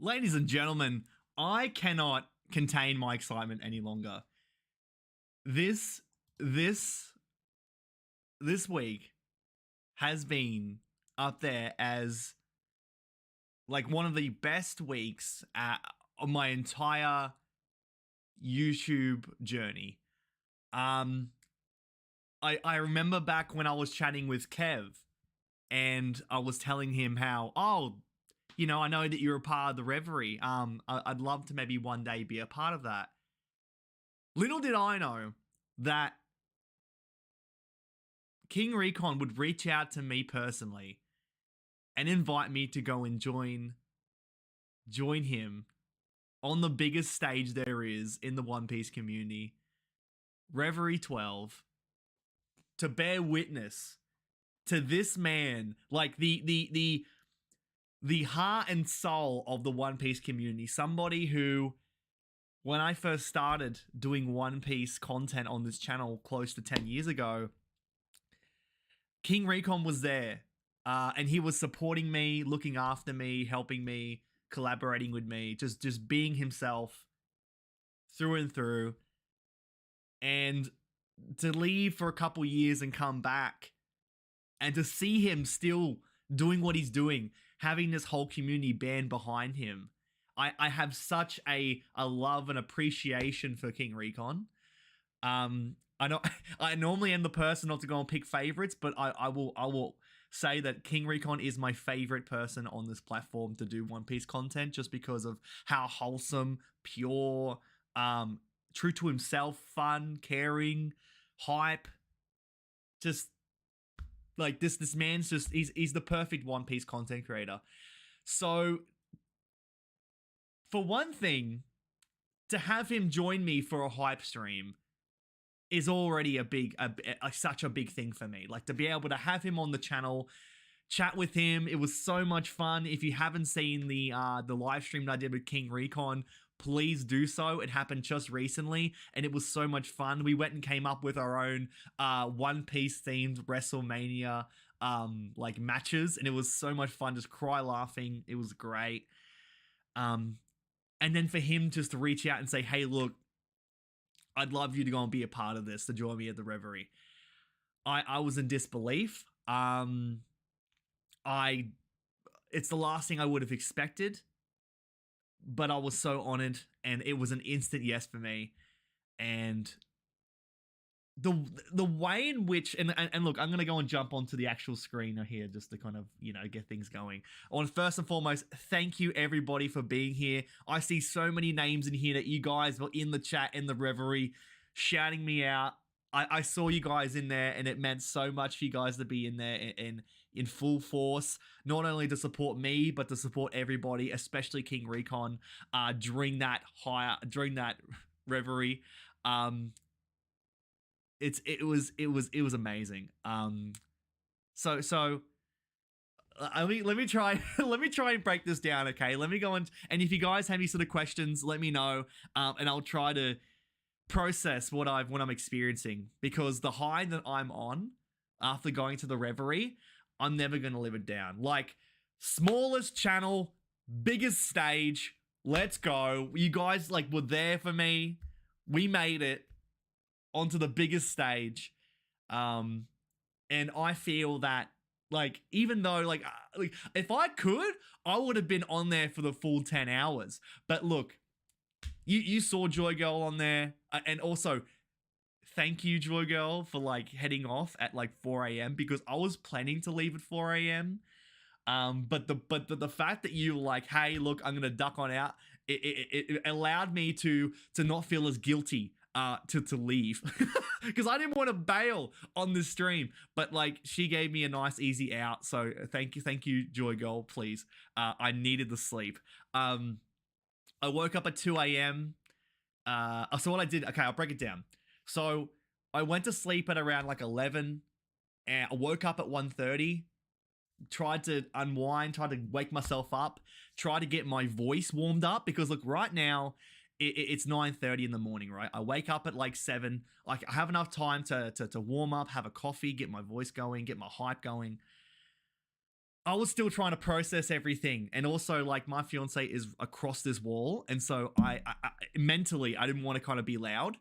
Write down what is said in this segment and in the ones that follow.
Ladies and gentlemen, I cannot contain my excitement any longer. This week has been up there as like one of the best weeks of my entire YouTube journey. I remember back when I was chatting with Kev and I was telling him how, I know that you're a part of the Reverie. I'd love to maybe one day be a part of that. Little did I know that King Recon would reach out to me personally and invite me to go and join him on the biggest stage there is in the One Piece community, Reverie 12, to bear witness to this man, like the heart and soul of the One Piece community. Somebody who, when I first started doing One Piece content on this channel close to 10 years ago, King Recon was there, and he was supporting me, looking after me, helping me, collaborating with me, just being himself through and through. And to leave for a couple years and come back and to see him still doing what he's doing, having this whole community band behind him, I have such a love and appreciation for King Recon. I know I normally am the person not to go and pick favorites, but I will say that King Recon is my favorite person on this platform to do One Piece content, just because of how wholesome, pure, true to himself, fun, caring, hype. Just like this man's just he's the perfect One Piece content creator. So for one thing, to have him join me for a hype stream is already such a big thing for me. Like, to be able to have him on the channel, chat with him, it was so much fun. If you haven't seen the live stream that I did with King Recon, please do so. It happened just recently, and it was so much fun. We went and came up with our own One Piece themed WrestleMania like matches, and it was so much fun. Just cry laughing. It was great. And then for him just to reach out and say, hey, look, I'd love you to go and be a part of this, to join me at the Reverie. I was in disbelief. It's the last thing I would have expected, but I was so honored, and it was an instant yes for me. And the way in which, and look, I'm gonna go and jump onto the actual screen here just to kind of, get things going. I want to first and foremost thank you everybody for being here. I see so many names in here that you guys were in the chat in the Reverie shouting me out. I saw you guys in there, and it meant so much for you guys to be in there in full force, not only to support me, but to support everybody, especially King Recon, during that Reverie. It was amazing. So let me try and break this down. Okay, let me go and if you guys have any sort of questions, let me know, and I'll try to process what I'm experiencing, because the high that I'm on after going to the Reverie, I'm never gonna live it down. Like, smallest channel, biggest stage, let's go. You guys were there for me. We made it onto the biggest stage, and I feel that even though if I could, I would have been on there for the full 10 hours. But look, you saw Joy Girl on there, and also thank you, Joy Girl, for heading off at 4 a.m. because I was planning to leave at 4 a.m. But the fact that you were hey, look, I'm gonna duck on out, it allowed me to not feel as guilty to leave, because I didn't want to bail on the stream, but she gave me a nice easy out. So thank you, Joy Girl, please. I needed the sleep. I woke up at 2 a.m. So what I did, okay, I'll break it down. So I went to sleep at around 11, and I woke up at 1:30, tried to unwind, tried to wake myself up, tried to get my voice warmed up, because look, right now it's 9:30 in the morning, right? I wake up at 7, I have enough time to warm up, have a coffee, get my voice going, get my hype going. I was still trying to process everything, and also like my fiance is across this wall, and so I mentally I didn't want to kind of be loud.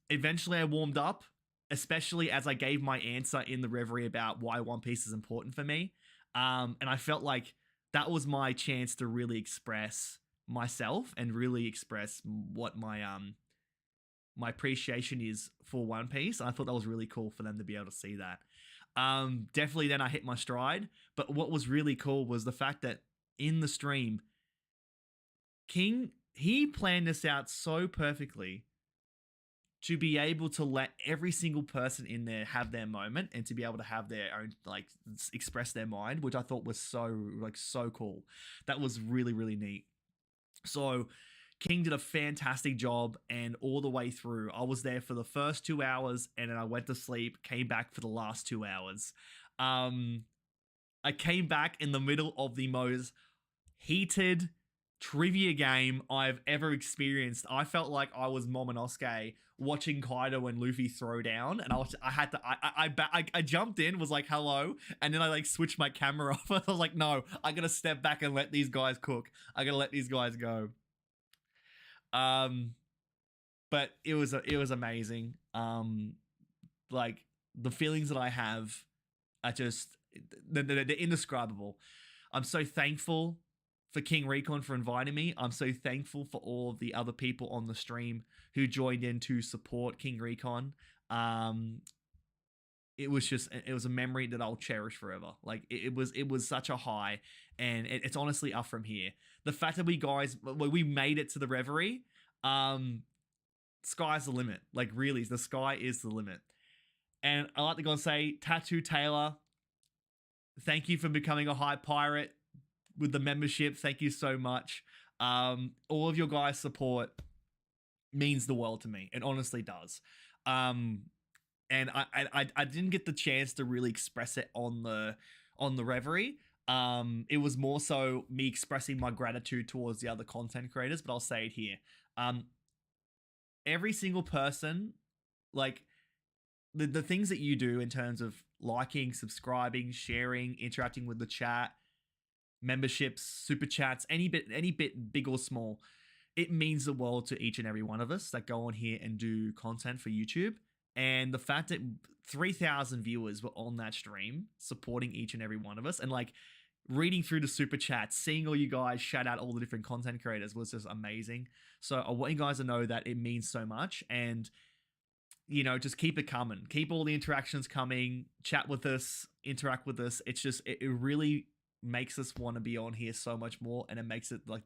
Eventually I warmed up, especially as I gave my answer in the Reverie about why One Piece is important for me. And I felt like that was my chance to really express myself and really express what my appreciation is for One Piece. I thought that was really cool for them to be able to see that. Definitely then I hit my stride. But what was really cool was the fact that in the stream, King, he planned this out so perfectly to be able to let every single person in there have their moment and to be able to have their own, like, express their mind, which I thought was so cool. That was really, really neat. So King did a fantastic job, and all the way through, I was there for the first 2 hours, and then I went to sleep, came back for the last 2 hours. I came back in the middle of the most heated trivia game I've ever experienced. I felt like I was Momonosuke watching Kaido and Luffy throw down, and I jumped in, was like hello, and then I like switched my camera off. I was like, no, I gotta step back and let these guys cook. I gotta let these guys go. But it was amazing. Like the feelings that I have are just they're indescribable. I'm so thankful for King Recon for inviting me. I'm so thankful for all of the other people on the stream who joined in to support King Recon. It was a memory that I'll cherish forever. Like it was such a high, and it's honestly up from here. The fact that we made it to the Reverie, sky's the limit. Like really, the sky is the limit. And I like to go and say, Tattoo Taylor, thank you for becoming a Hype Pirate with the membership. Thank you so much. All of your guys' support means the world to me. It honestly does. And I didn't get the chance to really express it on the Reverie. It was more so me expressing my gratitude towards the other content creators, but I'll say it here. Every single person, like the things that you do in terms of liking, subscribing, sharing, interacting with the chat, memberships, super chats, any bit big or small, it means the world to each and every one of us that go on here and do content for YouTube. And the fact that 3,000 viewers were on that stream supporting each and every one of us, and like reading through the super chats, seeing all you guys shout out all the different content creators was just amazing. So I want you guys to know that it means so much, and you know, just keep it coming. Keep all the interactions coming. Chat with us, interact with us. It's just, it really makes us want to be on here so much more, and it makes it like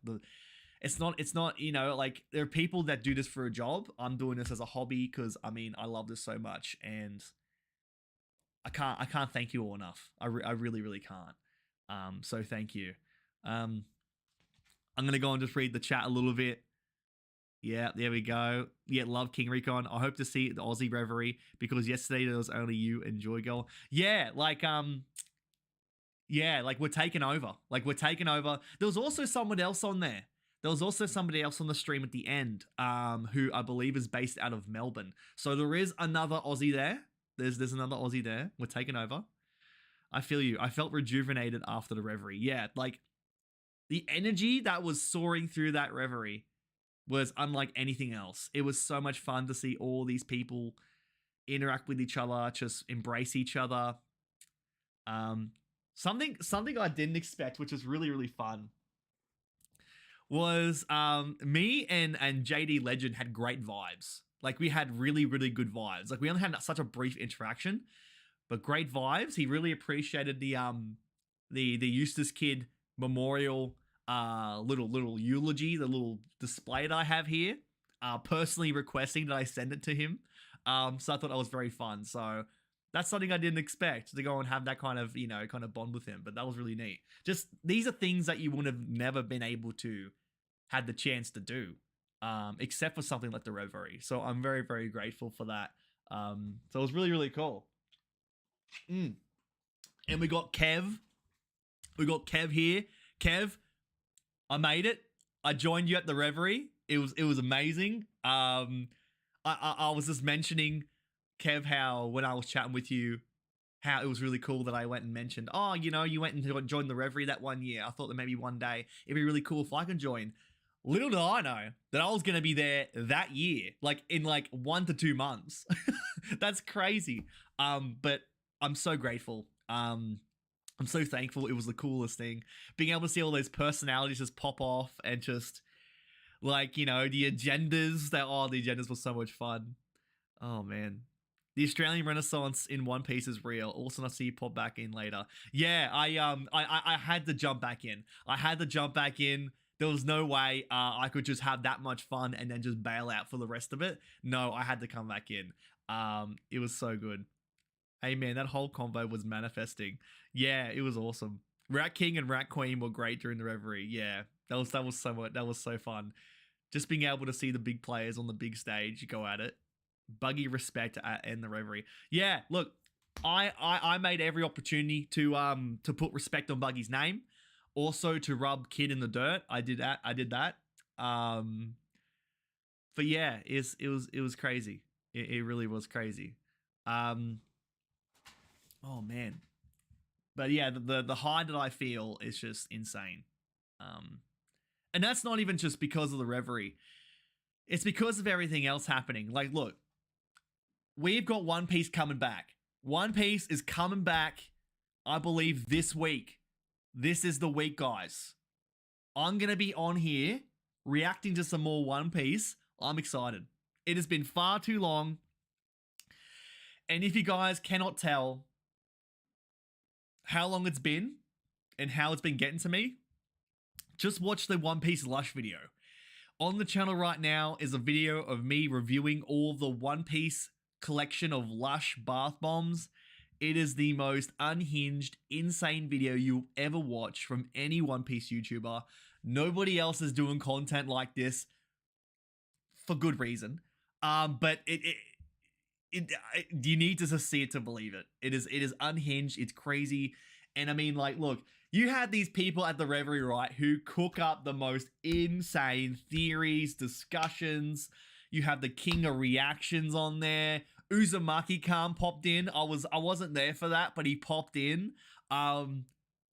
it's not, you know, like there are people that do this for a job. I'm doing this as a hobby because I mean, I love this so much, and I can't thank you all enough. I really, really can't. So thank you. I'm going to go and just read the chat a little bit. Yeah, there we go. Yeah, love King Recon. I hope to see the Aussie Reverie because yesterday there was only you and Joy Girl. Yeah, like we're taking over. Like we're taking over. There was also someone else on there. There was also somebody else on the stream at the end, who I believe is based out of Melbourne. So there is another Aussie there. There's another Aussie there. We're taking over. I feel you. I felt rejuvenated after the Reverie. Yeah, like the energy that was soaring through that Reverie was unlike anything else. It was so much fun to see all these people interact with each other, just embrace each other. Something I didn't expect, which was really, really fun, was me and JD Legend had great vibes. Like we had really, really good vibes. Like we only had such a brief interaction, but great vibes. He really appreciated the Eustace Kid memorial little eulogy, the little display that I have here, personally requesting that I send it to him. So I thought that was very fun. So that's something I didn't expect, to go and have that kind of, you know, kind of bond with him. But that was really neat. Just, these are things that you would have never been able to had the chance to do, except for something like the Reverie. So I'm very, very grateful for that. So it was really, really cool. And we got Kev. We got Kev here. Kev, I made it. I joined you at the Reverie. It was amazing. I was just mentioning, Kev, how when I was chatting with you, how it was really cool that I went and mentioned, oh, you know, you went and joined the Reverie that one year. I thought that maybe one day it'd be really cool if I could join. Little did I know that I was going to be there that year, like in like 1 to 2 months. That's crazy. But I'm so grateful. I'm so thankful. It was the coolest thing. Being able to see all those personalities just pop off and just like, you know, the agendas the agendas were so much fun. Oh man. The Australian Renaissance in One Piece is real. Also, not see you pop back in later. Yeah, I had to jump back in. I had to jump back in. There was no way I could just have that much fun and then just bail out for the rest of it. No, I had to come back in. It was so good. Hey man, that whole combo was manifesting. Yeah, it was awesome. Rat King and Rat Queen were great during the Reverie. Yeah, that was so fun. Just being able to see the big players on the big stage go at it. Buggy respect and the Reverie. Yeah, look, I made every opportunity to put respect on Buggy's name. Also to rub Kid in the dirt. I did that. But yeah, it was crazy. It really was crazy. Oh man. But yeah, the high that I feel is just insane. And that's not even just because of the Reverie. It's because of everything else happening. Like, look, we've got One Piece coming back. One Piece is coming back, I believe, this week. This is the week, guys. I'm going to be on here reacting to some more One Piece. I'm excited. It has been far too long. And if you guys cannot tell how long it's been and how it's been getting to me, just watch the One Piece Lush video. On the channel right now is a video of me reviewing all the One Piece collection of Lush bath bombs. It is the most unhinged, insane video you'll ever watch from any One Piece YouTuber. Nobody else is doing content like this for good reason. But you need to just see it to believe it. It is unhinged. It's crazy. And I mean, like, look, you had these people at the Reverie, right, who cook up the most insane theories, discussions. You have the king of reactions on there. Uzumaki Khan popped in. I wasn't there for that, but he popped in. And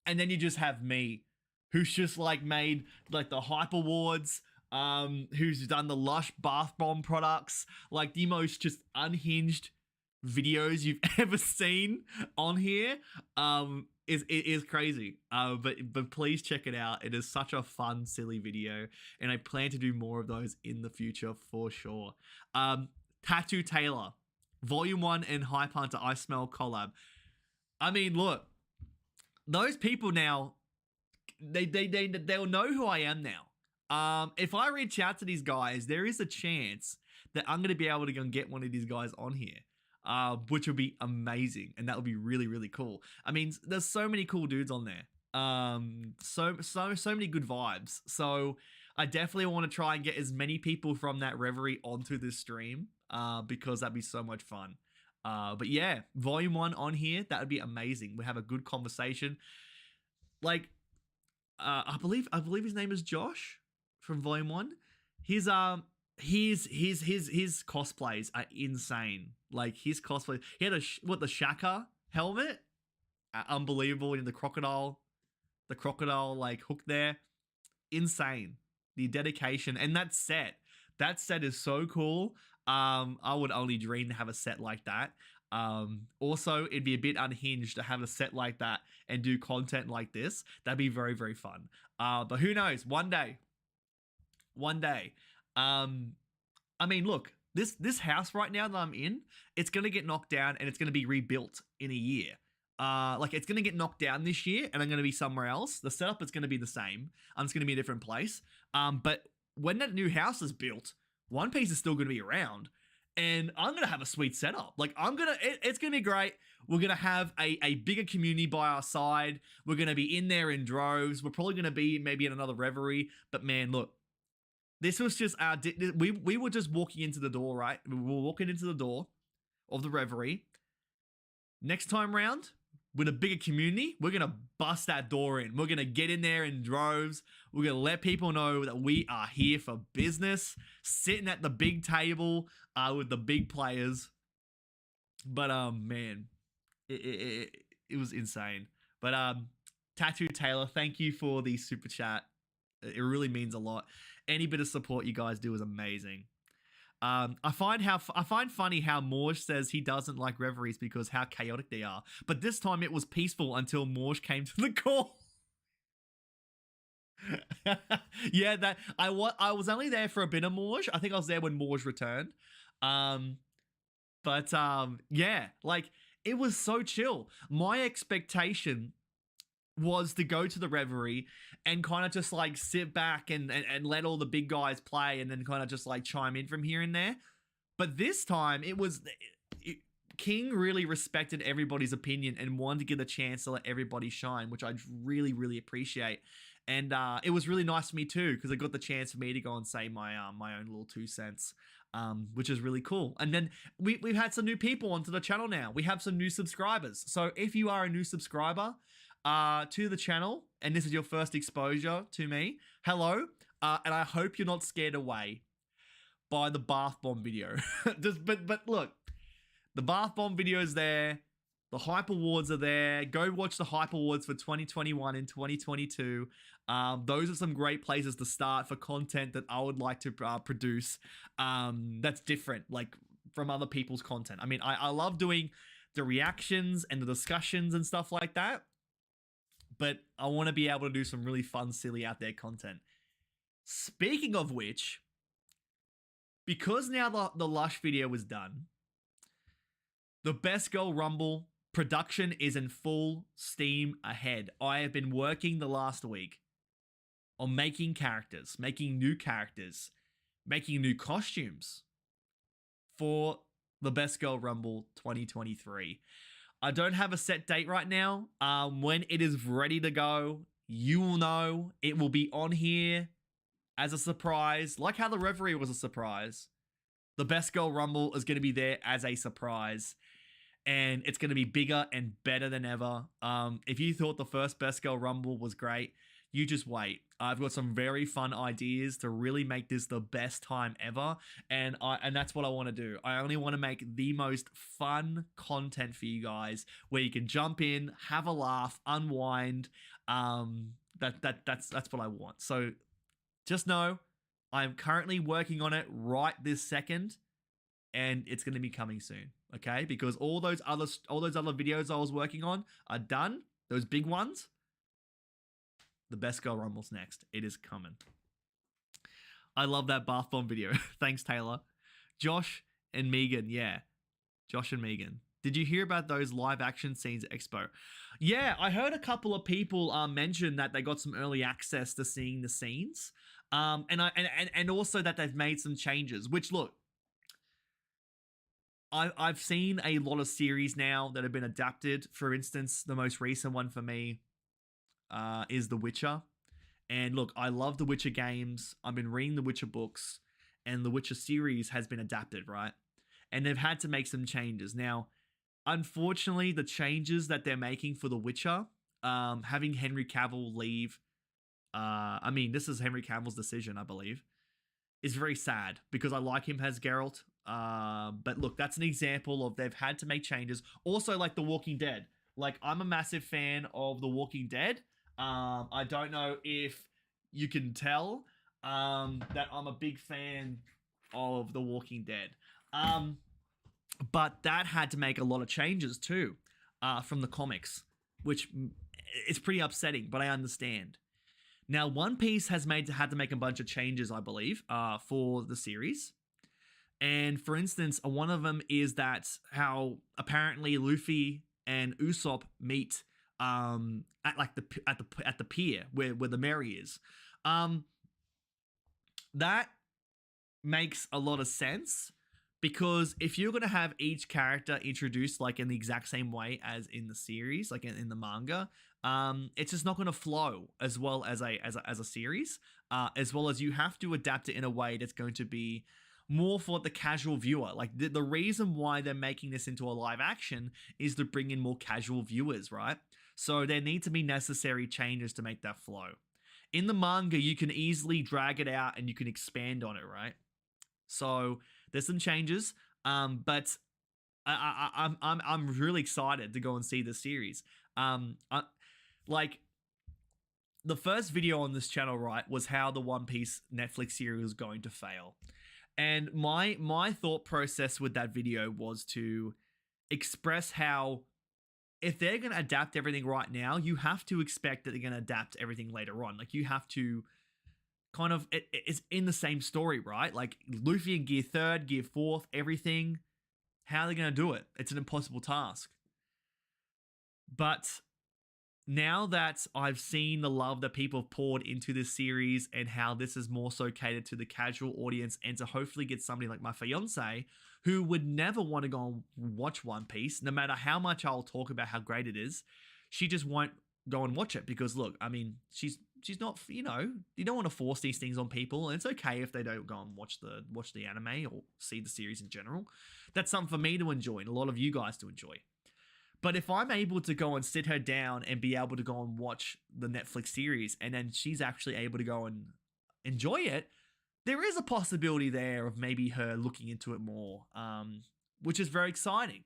then you just have me, who's just like made like the Hype Awards, who's done the Lush bath bomb products, like the most just unhinged videos you've ever seen on here. It is crazy. But please check it out. It is such a fun, silly video, and I plan to do more of those in the future for sure. Tattoo Taylor, Volume 1 and Hype Hunter I Smell collab. I mean, look, those people now, they'll know who I am now. If I reach out to these guys, there is a chance that I'm going to be able to go and get one of these guys on here. Which would be amazing, and that would be really, really cool. I mean, there's so many cool dudes on there. So many good vibes. So I definitely want to try and get as many people from that Reverie onto this stream, because that'd be so much fun. But yeah, Volume 1 on here, that would be amazing. We have a good conversation. Like, I believe his name is Josh from Volume 1. His cosplays are insane. Like, his cosplay, he had the Shaka helmet, unbelievable, in the crocodile like hook there, insane. The dedication, and that set is so cool. I would only dream to have a set like that. Also, it'd be a bit unhinged to have a set like that and do content like this. That'd be very, very fun. But who knows? One day. I mean, look, this house right now that I'm in, it's gonna get knocked down and it's gonna be rebuilt in a year. Like, it's gonna get knocked down this year and I'm gonna be somewhere else. The setup is gonna be the same. I'm just gonna be in a different place. But when that new house is built, One Piece is still gonna be around, and I'm gonna have a sweet setup. Like, it's gonna be great. We're gonna have a bigger community by our side. We're gonna be in there in droves. We're probably gonna be maybe in another Reverie. But man, look. This was just we were just walking into the door, right? We were walking into the door of the Reverie. Next time round, with a bigger community, we're going to bust that door in. We're going to get in there in droves. We're going to let people know that we are here for business, sitting at the big table with the big players. But, man, It was insane. But Tattoo Taylor, thank you for the super chat. It really means a lot. Any bit of support you guys do is amazing. I find funny how Morge says he doesn't like reveries because how chaotic they are. But this time it was peaceful until Morge came to the call. Yeah, that I was only there for a bit of Morge. I think I was there when Morge returned. But yeah, like it was so chill. My expectation was to go to the Reverie and kind of just like sit back and let all the big guys play and then kind of just like chime in from here and there. But this time King really respected everybody's opinion and wanted to give the chance to let everybody shine, which I really, really appreciate. And it was really nice for me too, because I got the chance for me to go and say my own little 2 cents, which is really cool. And then we've had some new people onto the channel now. We have some new subscribers. So if you are a new subscriber to the channel, and this is your first exposure to me, hello, and I hope you're not scared away by the bath bomb video. But look, the bath bomb video is there. The Hype Awards are there. Go watch the Hype Awards for 2021 and 2022. Those are some great places to start for content that I would like to produce that's different, like from other people's content. I mean, I love doing the reactions and the discussions and stuff like that, but I want to be able to do some really fun, silly, out there content. Speaking of which, because now the Lush video was done, the Best Girl Rumble production is in full steam ahead. I have been working the last week on making characters, making new costumes for the Best Girl Rumble 2023. I don't have a set date right now. When it is ready to go, you will know. It will be on here as a surprise, like how the Reverie was a surprise. The Best Girl Rumble is going to be there as a surprise. And it's going to be bigger and better than ever. If you thought the first Best Girl Rumble was great, you just wait. I've got some very fun ideas to really make this the best time ever. And that's what I want to do. I only want to make the most fun content for you guys where you can jump in, have a laugh, unwind. That's what I want. So just know I'm currently working on it right this second, and it's going to be coming soon. Okay, because all those other videos I was working on are done. Those big ones. The Best Girl Rumble's next. It is coming. I love that bath bomb video. Thanks, Taylor. Josh and Megan, yeah. Josh and Megan. Did you hear about those live action scenes at Expo? Yeah, I heard a couple of people mention that they got some early access to seeing the scenes, and also that they've made some changes. Which, look, I've seen a lot of series now that have been adapted. For instance, the most recent one for me is The Witcher. And look, I love The Witcher games. I've been reading The Witcher books, and The Witcher series has been adapted, right? And they've had to make some changes. Now, unfortunately, the changes that they're making for The Witcher, having Henry Cavill leave, I mean, this is Henry Cavill's decision, I believe, is very sad because I like him as Geralt. But look, that's an example of they've had to make changes. Also, like The Walking Dead. Like, I'm a massive fan of The Walking Dead. I don't know if you can tell that I'm a big fan of The Walking Dead. But that had to make a lot of changes too from the comics, which is pretty upsetting, but I understand. Now, One Piece has had to make a bunch of changes, I believe, for the series. And for instance, one of them is that how apparently Luffy and Usopp meet at the pier where the Mary is. That makes a lot of sense, because if you're gonna have each character introduced like in the exact same way as in the series, like in the manga, it's just not gonna flow as well as a series. As well as you have to adapt it in a way that's going to be more for the casual viewer. Like the reason why they're making this into a live action is to bring in more casual viewers, right? So there need to be necessary changes to make that flow. In the manga, you can easily drag it out and you can expand on it, right? So there's some changes, but I'm really excited to go and see the series. Like the first video on this channel, right, was how the One Piece Netflix series was going to fail. And my thought process with that video was to express how if they're going to adapt everything right now, you have to expect that they're going to adapt everything later on. Like you have to kind of, it's in the same story, right? Like Luffy in Gear 3rd, Gear 4th, everything. How are they going to do it? It's an impossible task. But now that I've seen the love that people have poured into this series and how this is more so catered to the casual audience and to hopefully get somebody like my fiance who would never want to go and watch One Piece, no matter how much I'll talk about how great it is, she just won't go and watch it because look, I mean, she's not, you know, you don't want to force these things on people, and it's okay if they don't go and watch the anime or see the series in general. That's something for me to enjoy and a lot of you guys to enjoy. But if I'm able to go and sit her down and be able to go and watch the Netflix series and then she's actually able to go and enjoy it, there is a possibility there of maybe her looking into it more, which is very exciting.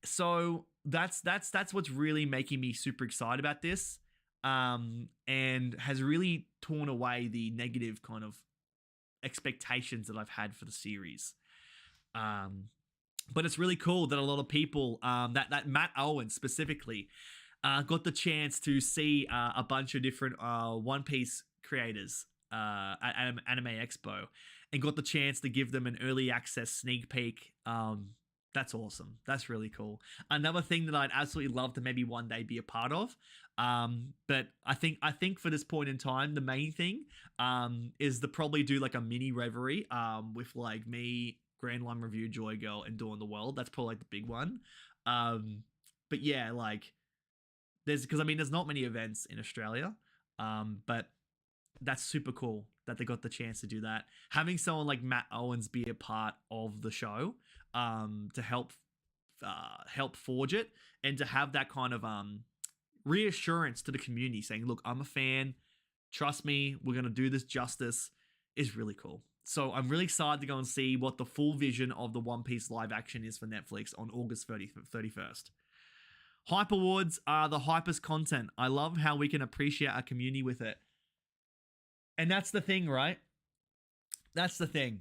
So that's what's really making me super excited about this, and has really torn away the negative kind of expectations that I've had for the series. But it's really cool that a lot of people, that Matt Owen specifically, got the chance to see a bunch of different One Piece creators at Anime Expo and got the chance to give them an early access sneak peek. That's awesome. That's really cool. Another thing that I'd absolutely love to maybe one day be a part of. But I think for this point in time, the main thing is to probably do like a mini reverie with like me, Grand Line Review, Joy Girl, and Dawn the World. That's probably like the big one. But yeah, like there's not many events in Australia. But that's super cool that they got the chance to do that. Having someone like Matt Owens be a part of the show to help forge it and to have that kind of reassurance to the community saying, look, I'm a fan. Trust me, we're going to do this justice is really cool. So I'm really excited to go and see what the full vision of the One Piece live action is for Netflix on August 31st. Hype Awards are the hypest content. I love how we can appreciate our community with it. And that's the thing, right? That's the thing.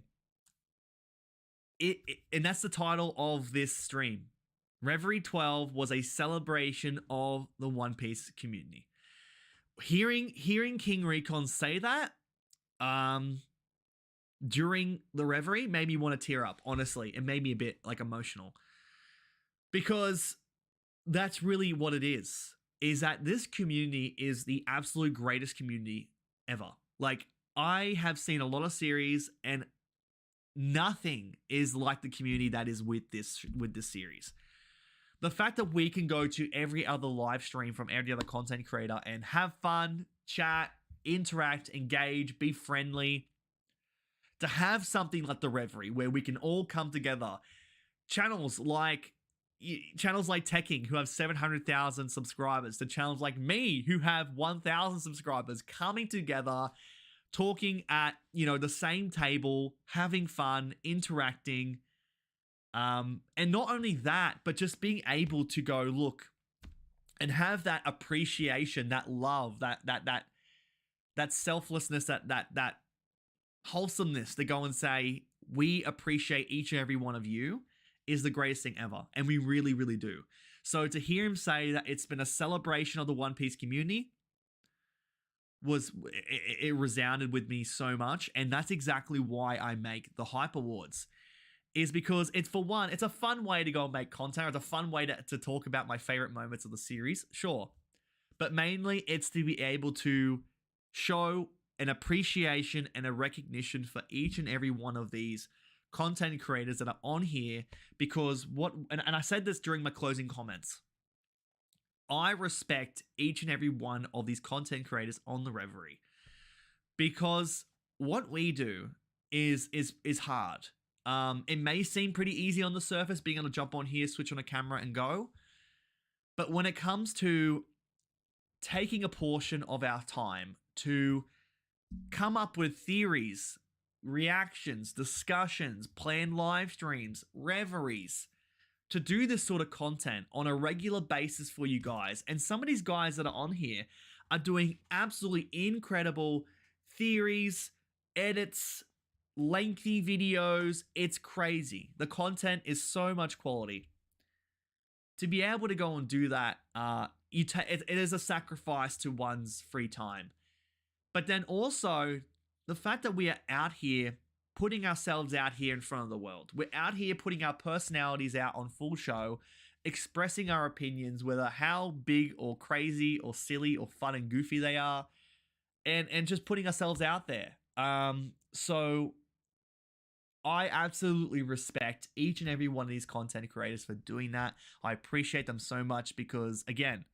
And that's the title of this stream. Reverie 12 was a celebration of the One Piece community. Hearing King Recon say that, during the Reverie made me want to tear up, honestly. It made me a bit like emotional because that's really what it is that this community is the absolute greatest community ever. Like I have seen a lot of series and nothing is like the community that is with this series. The fact that we can go to every other live stream from every other content creator and have fun, chat, interact, engage, be friendly, to have something like the Reverie where we can all come together. Channels like Teching, who have 700,000 subscribers, to channels like me, who have 1,000 subscribers, coming together, talking at, the same table, having fun, interacting. And not only that, but just being able to go, look, and have that appreciation, that love, that selflessness, that wholesomeness to go and say, we appreciate each and every one of you is the greatest thing ever. And we really, really do. So to hear him say that it's been a celebration of the One Piece community it resounded with me so much. And that's exactly why I make the Hype Awards, is because it's a fun way to go and make content. It's a fun way to talk about my favorite moments of the series. Sure. But mainly it's to be able to show an appreciation and a recognition for each and every one of these content creators that are on here, because and I said this during my closing comments, I respect each and every one of these content creators on the Reverie, because what we do is hard. It may seem pretty easy on the surface, being able to jump on here, switch on a camera and go. But when it comes to taking a portion of our time to come up with theories, reactions, discussions, planned live streams, reveries, to do this sort of content on a regular basis for you guys. And some of these guys that are on here are doing absolutely incredible theories, edits, lengthy videos. It's crazy. The content is so much quality. To be able to go and do that, it is a sacrifice to one's free time. But then also, the fact that we are out here putting ourselves out here in front of the world. We're out here putting our personalities out on full show, expressing our opinions, whether how big or crazy or silly or fun and goofy they are, and just putting ourselves out there. So I absolutely respect each and every one of these content creators for doing that. I appreciate them so much because, again,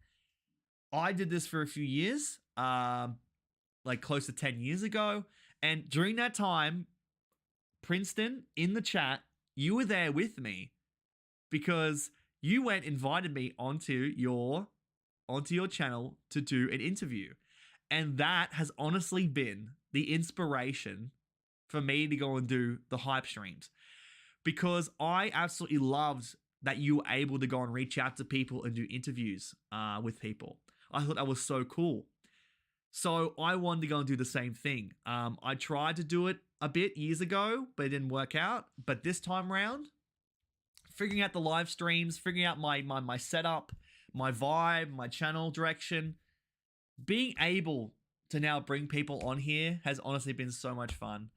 I did this for a few years, like close to 10 years ago. And during that time, Princeton, in the chat, you were there with me because you invited me onto your channel to do an interview. And that has honestly been the inspiration for me to go and do the HypeStreams, because I absolutely loved that you were able to go and reach out to people and do interviews with people. I thought that was so cool. So I wanted to go and do the same thing. I tried to do it a bit years ago, but it didn't work out. But this time around, figuring out the live streams, figuring out my setup, my vibe, my channel direction, being able to now bring people on here has honestly been so much fun.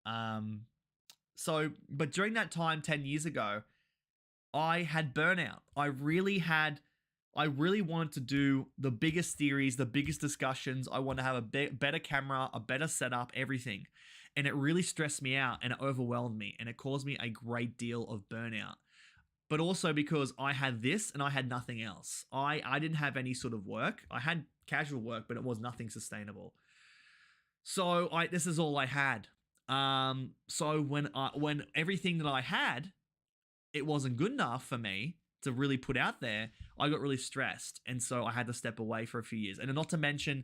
But during that time 10 years ago, I had burnout. I really wanted to do the biggest theories, the biggest discussions. I want to have a better camera, a better setup, everything. And it really stressed me out and it overwhelmed me and it caused me a great deal of burnout. But also because I had this and I had nothing else. I didn't have any sort of work. I had casual work, but it was nothing sustainable. So this is all I had. So when everything that I had, it wasn't good enough for me to really put out there, I got really stressed. And so I had to step away for a few years. And not to mention,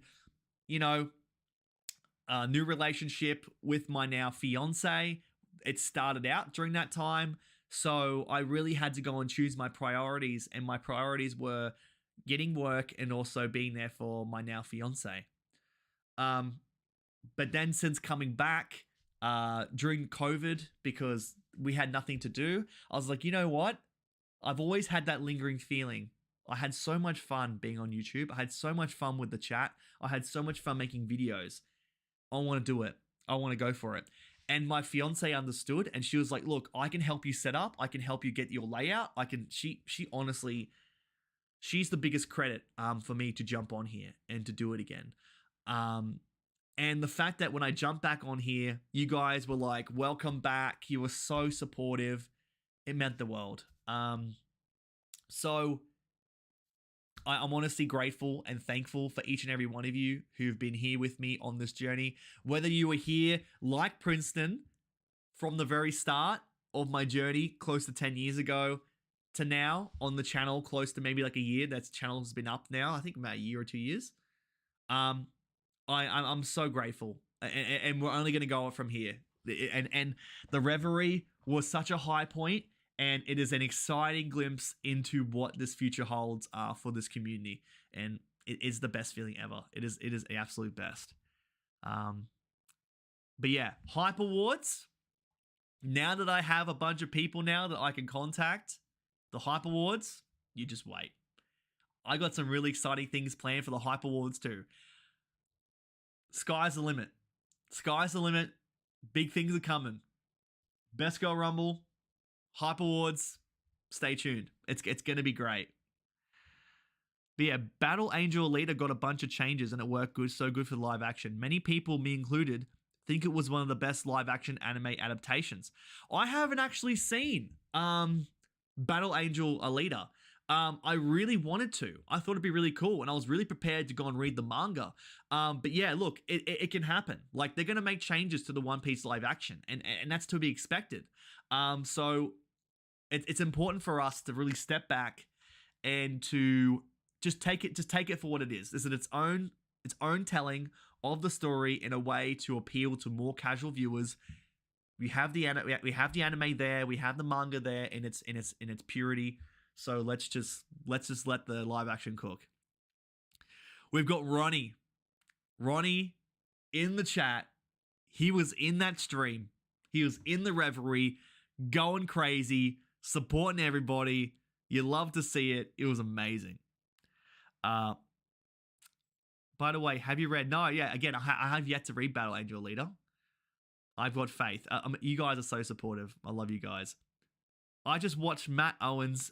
a new relationship with my now fiance. It started out during that time. So I really had to go and choose my priorities. And my priorities were getting work and also being there for my now fiance. But then since coming back during COVID, because we had nothing to do, I was like, you know what? I've always had that lingering feeling. I had so much fun being on YouTube. I had so much fun with the chat. I had so much fun making videos. I want to do it. I want to go for it. And my fiance understood, and she was like, look, I can help you set up. I can help you get your layout. She honestly, she's the biggest credit for me to jump on here and to do it again. And the fact that when I jumped back on here, you guys were like, welcome back. You were so supportive. It meant the world. So I'm honestly grateful and thankful for each and every one of you who've been here with me on this journey. Whether you were here like Princeton from the very start of my journey close to 10 years ago to now on the channel close to maybe like a year. That channel has been up now, I think about a year or 2 years. I'm so grateful. And we're only going to go up from here. And the Reverie was such a high point. And it is an exciting glimpse into what this future holds for this community. And it is the best feeling ever. It is the absolute best. But yeah, Hype Awards. Now that I have a bunch of people now that I can contact, the Hype Awards, you just wait. I got some really exciting things planned for the Hype Awards too. Sky's the limit. Sky's the limit. Big things are coming. Best Girl Rumble, Hype Awards, stay tuned. It's going to be great. But yeah, Battle Angel Alita got a bunch of changes and it worked good, so good for live action. Many people, me included, think it was one of the best live action anime adaptations. I haven't actually seen Battle Angel Alita. I really wanted to. I thought it'd be really cool, and I was really prepared to go and read the manga. But yeah, look, it can happen. Like, they're going to make changes to the One Piece live action, and that's to be expected. So it's important for us to really step back and to just take it for what it is. Is it its own telling of the story in a way to appeal to more casual viewers We have the we have the anime there. We have the manga there in its purity. So let's just let the live action cook. We've got Ronnie. Ronnie in the chat. He was in that stream. He was in the reverie, going crazy, supporting everybody. You love to see it. It was amazing. By the way, have you read? No, yeah. Again, I have yet to read Battle Angel Leader. I've got faith. You guys are so supportive. I love you guys. I just watched Matt Owens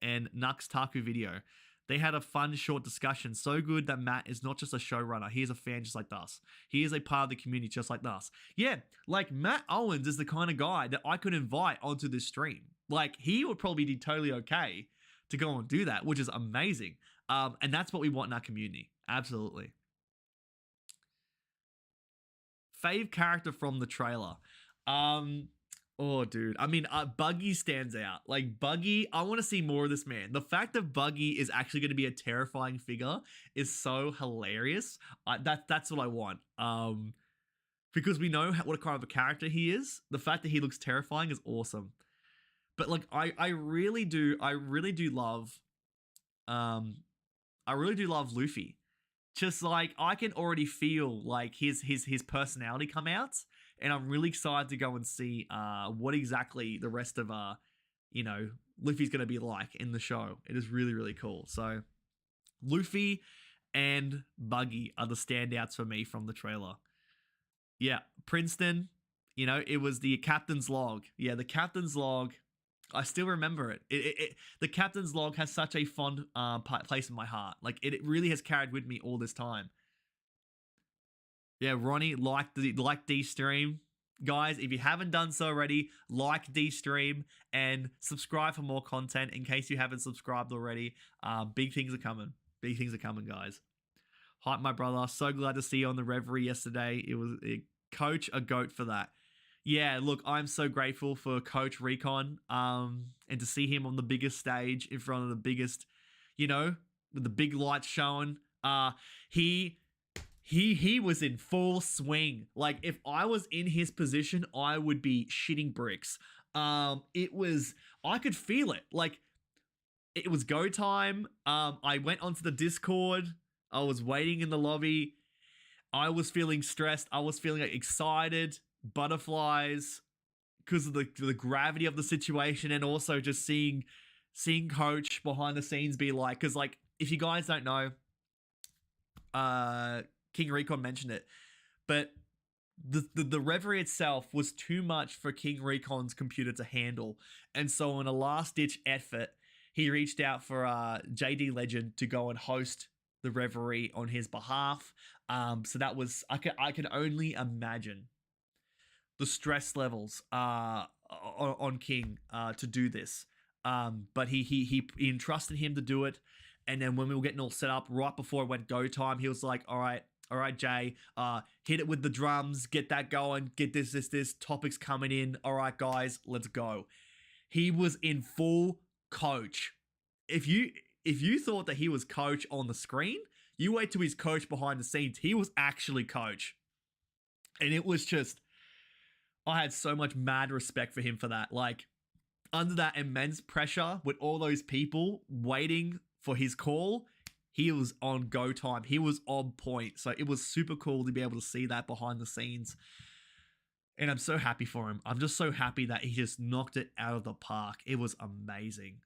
and Nux Taku video. They had a fun, short discussion. So good that Matt is not just a showrunner. He is a fan just like us. He is a part of the community just like us. Yeah, like Matt Owens is the kind of guy that I could invite onto this stream. Like, he would probably be totally okay to go and do that, which is amazing. And that's what we want in our community. Absolutely. Fave character from the trailer. Oh, dude. I mean, Buggy stands out. Like, Buggy, I want to see more of this man. The fact that Buggy is actually going to be a terrifying figure is so hilarious. That's what I want. Because we know what kind of a character he is. The fact that he looks terrifying is awesome. But like, I really do love, Luffy. Just like, I can already feel like his personality come out, and I'm really excited to go and see what exactly the rest of Luffy's gonna be like in the show. It is really, really cool. So Luffy and Buggy are the standouts for me from the trailer. Yeah, Princeton, it was the captain's log. Yeah, the captain's log. I still remember it. The captain's log has such a fond place in my heart. Like, it really has carried with me all this time. Yeah, Ronnie, like D-Stream. Guys, if you haven't done so already, like D-Stream and subscribe for more content in case you haven't subscribed already. Big things are coming. Big things are coming, guys. Hype, my brother. So glad to see you on the Reverie yesterday. It was Coach, a goat for that. Yeah, look, I'm so grateful for Coach Recon, and to see him on the biggest stage in front of the biggest, with the big lights showing. He was in full swing. Like, if I was in his position, I would be shitting bricks. I could feel it. Like, it was go time. I went onto the Discord. I was waiting in the lobby. I was feeling stressed. I was feeling excited. Butterflies because of the gravity of the situation, and also just seeing Coach behind the scenes be like, because like, if you guys don't know, King Recon mentioned it, but the Reverie itself was too much for King Recon's computer to handle, and so in a last ditch effort, he reached out for JD Legend to go and host the Reverie on his behalf. So that was, I can only imagine the stress levels on King to do this. But he entrusted him to do it. And then when we were getting all set up, right before it went go time, he was like, all right, Jay, hit it with the drums, get that going, get this, topics coming in. All right, guys, let's go. He was in full Coach. If you thought that he was Coach on the screen, you wait till he's Coach behind the scenes. He was actually Coach. And it was just, I had so much mad respect for him for that. Like, under that immense pressure with all those people waiting for his call, he was on go time. He was on point. So it was super cool to be able to see that behind the scenes. And I'm so happy for him. I'm just so happy that he just knocked it out of the park. It was amazing.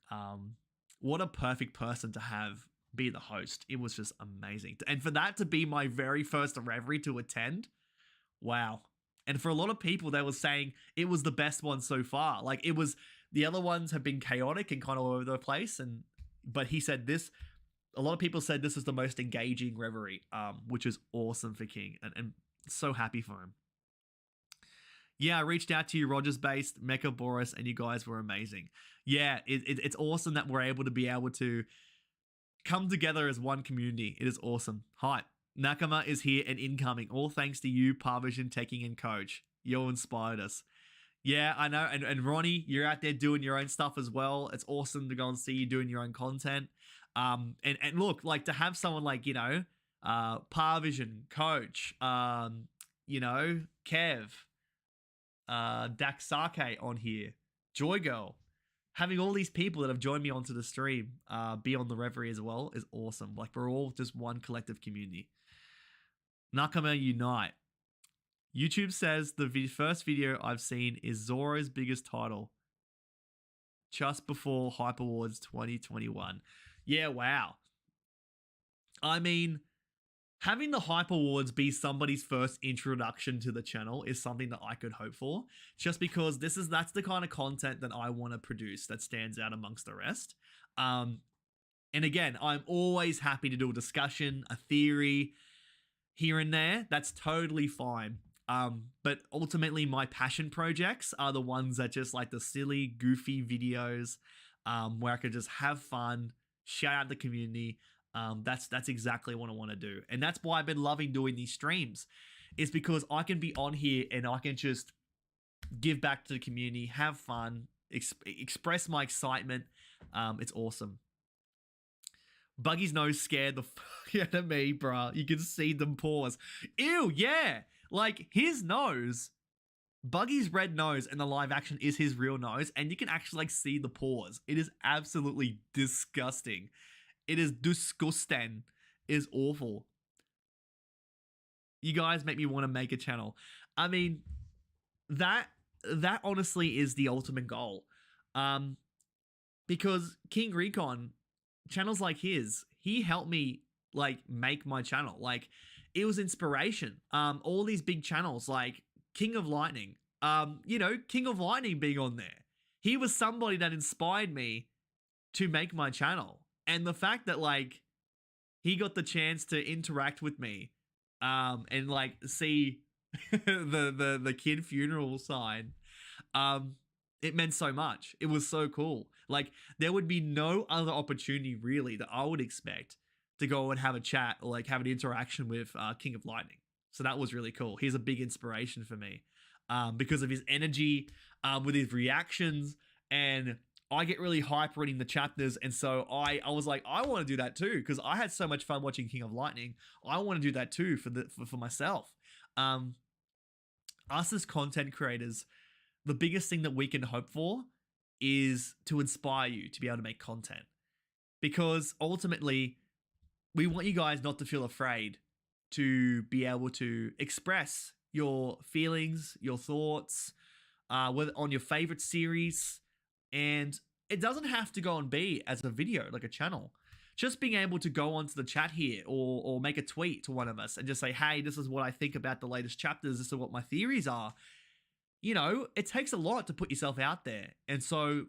What a perfect person to have be the host. It was just amazing. And for that to be my very first Reverie to attend, wow. And for a lot of people, they were saying it was the best one so far. Like, it was, the other ones have been chaotic and kind of all over the place. But he said this, a lot of people said this is the most engaging Reverie, which is awesome for King, and so happy for him. Yeah, I reached out to you, Rogers-based, Mecha Boris, and you guys were amazing. Yeah, it's awesome that we're able to come together as one community. It is awesome. Hype. Nakama is here and incoming. All thanks to you, Parvision, Teching, and Coach. You inspired us. Yeah, I know. And Ronnie, you're out there doing your own stuff as well. It's awesome to go and see you doing your own content. And look, like, to have someone like, Parvision, Coach, Kev, Daxake on here, Joy Girl. Having all these people that have joined me onto the stream be on the Reverie as well is awesome. Like, we're all just one collective community. Nakama Unite. YouTube says the first video I've seen is Zoro's biggest title, just before Hype Awards 2021. Yeah, wow. I mean, having the Hype Awards be somebody's first introduction to the channel is something that I could hope for, just because that's the kind of content that I want to produce that stands out amongst the rest. And again, I'm always happy to do a discussion, a theory here and there. That's totally fine. But ultimately, my passion projects are the ones that just like the silly, goofy videos where I could just have fun, shout out the community. That's exactly what I want to do. And that's why I've been loving doing these streams, is because I can be on here and I can just give back to the community, have fun, express my excitement. It's awesome. Buggy's nose scared the fuck out of me, bruh. You can see them pause. Ew, yeah. Like, his nose, Buggy's red nose in the live action is his real nose, and you can actually like see the pores. It is absolutely disgusting. It is disgusting. It is awful. You guys make me want to make a channel. I mean, that honestly is the ultimate goal. Because King Recon, channels like his, he helped me like make my channel. Like, it was inspiration. All these big channels like King of Lightning, you know, King of Lightning being on there. He was somebody that inspired me to make my channel. And the fact that like he got the chance to interact with me and like see the kid funeral sign, it meant so much. It was so cool. Like, there would be no other opportunity really that I would expect to go and have a chat or like have an interaction with King of Lightning. So that was really cool. He's a big inspiration for me because of his energy, with his reactions, and I get really hype reading the chapters. And so I was like, I want to do that too, because I had so much fun watching King of Lightning. I want to do that too for myself. Us as content creators, the biggest thing that we can hope for is to inspire you to be able to make content, because ultimately we want you guys not to feel afraid to be able to express your feelings, your thoughts, whether on your favorite series. And it doesn't have to go and be as a video, like a channel. Just being able to go onto the chat here or make a tweet to one of us and just say, hey, this is what I think about the latest chapters. This is what my theories are. You know, it takes a lot to put yourself out there. And so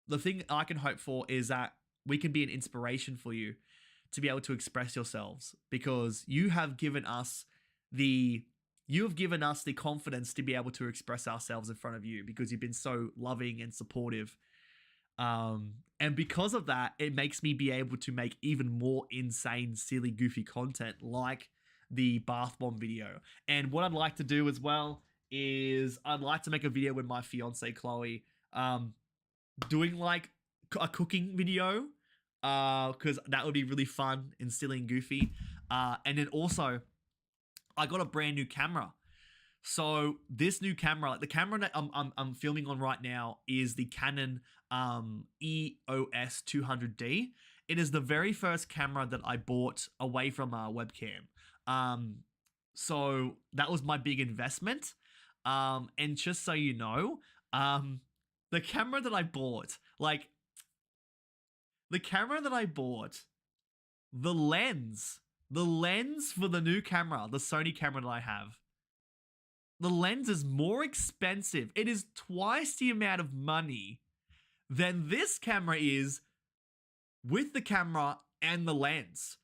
the thing I can hope for is that we can be an inspiration for you to be able to express yourselves, because you have given us the confidence to be able to express ourselves in front of you, because you've been so loving and supportive. And because of that, it makes me be able to make even more insane, silly, goofy content like the bath bomb video. And what I'd like to do as well is I'd like to make a video with my fiance Chloe, doing like a cooking video, because that would be really fun and silly and goofy. And then also, I got a brand new camera. So this new camera, like the camera that I'm filming on right now, is the Canon EOS 200D. It is the very first camera that I bought away from a webcam. So that was my big investment. And just so you know, the camera that I bought, the lens for the new camera, the Sony camera that I have, the lens is more expensive. It is twice the amount of money than this camera is with the camera and the lens.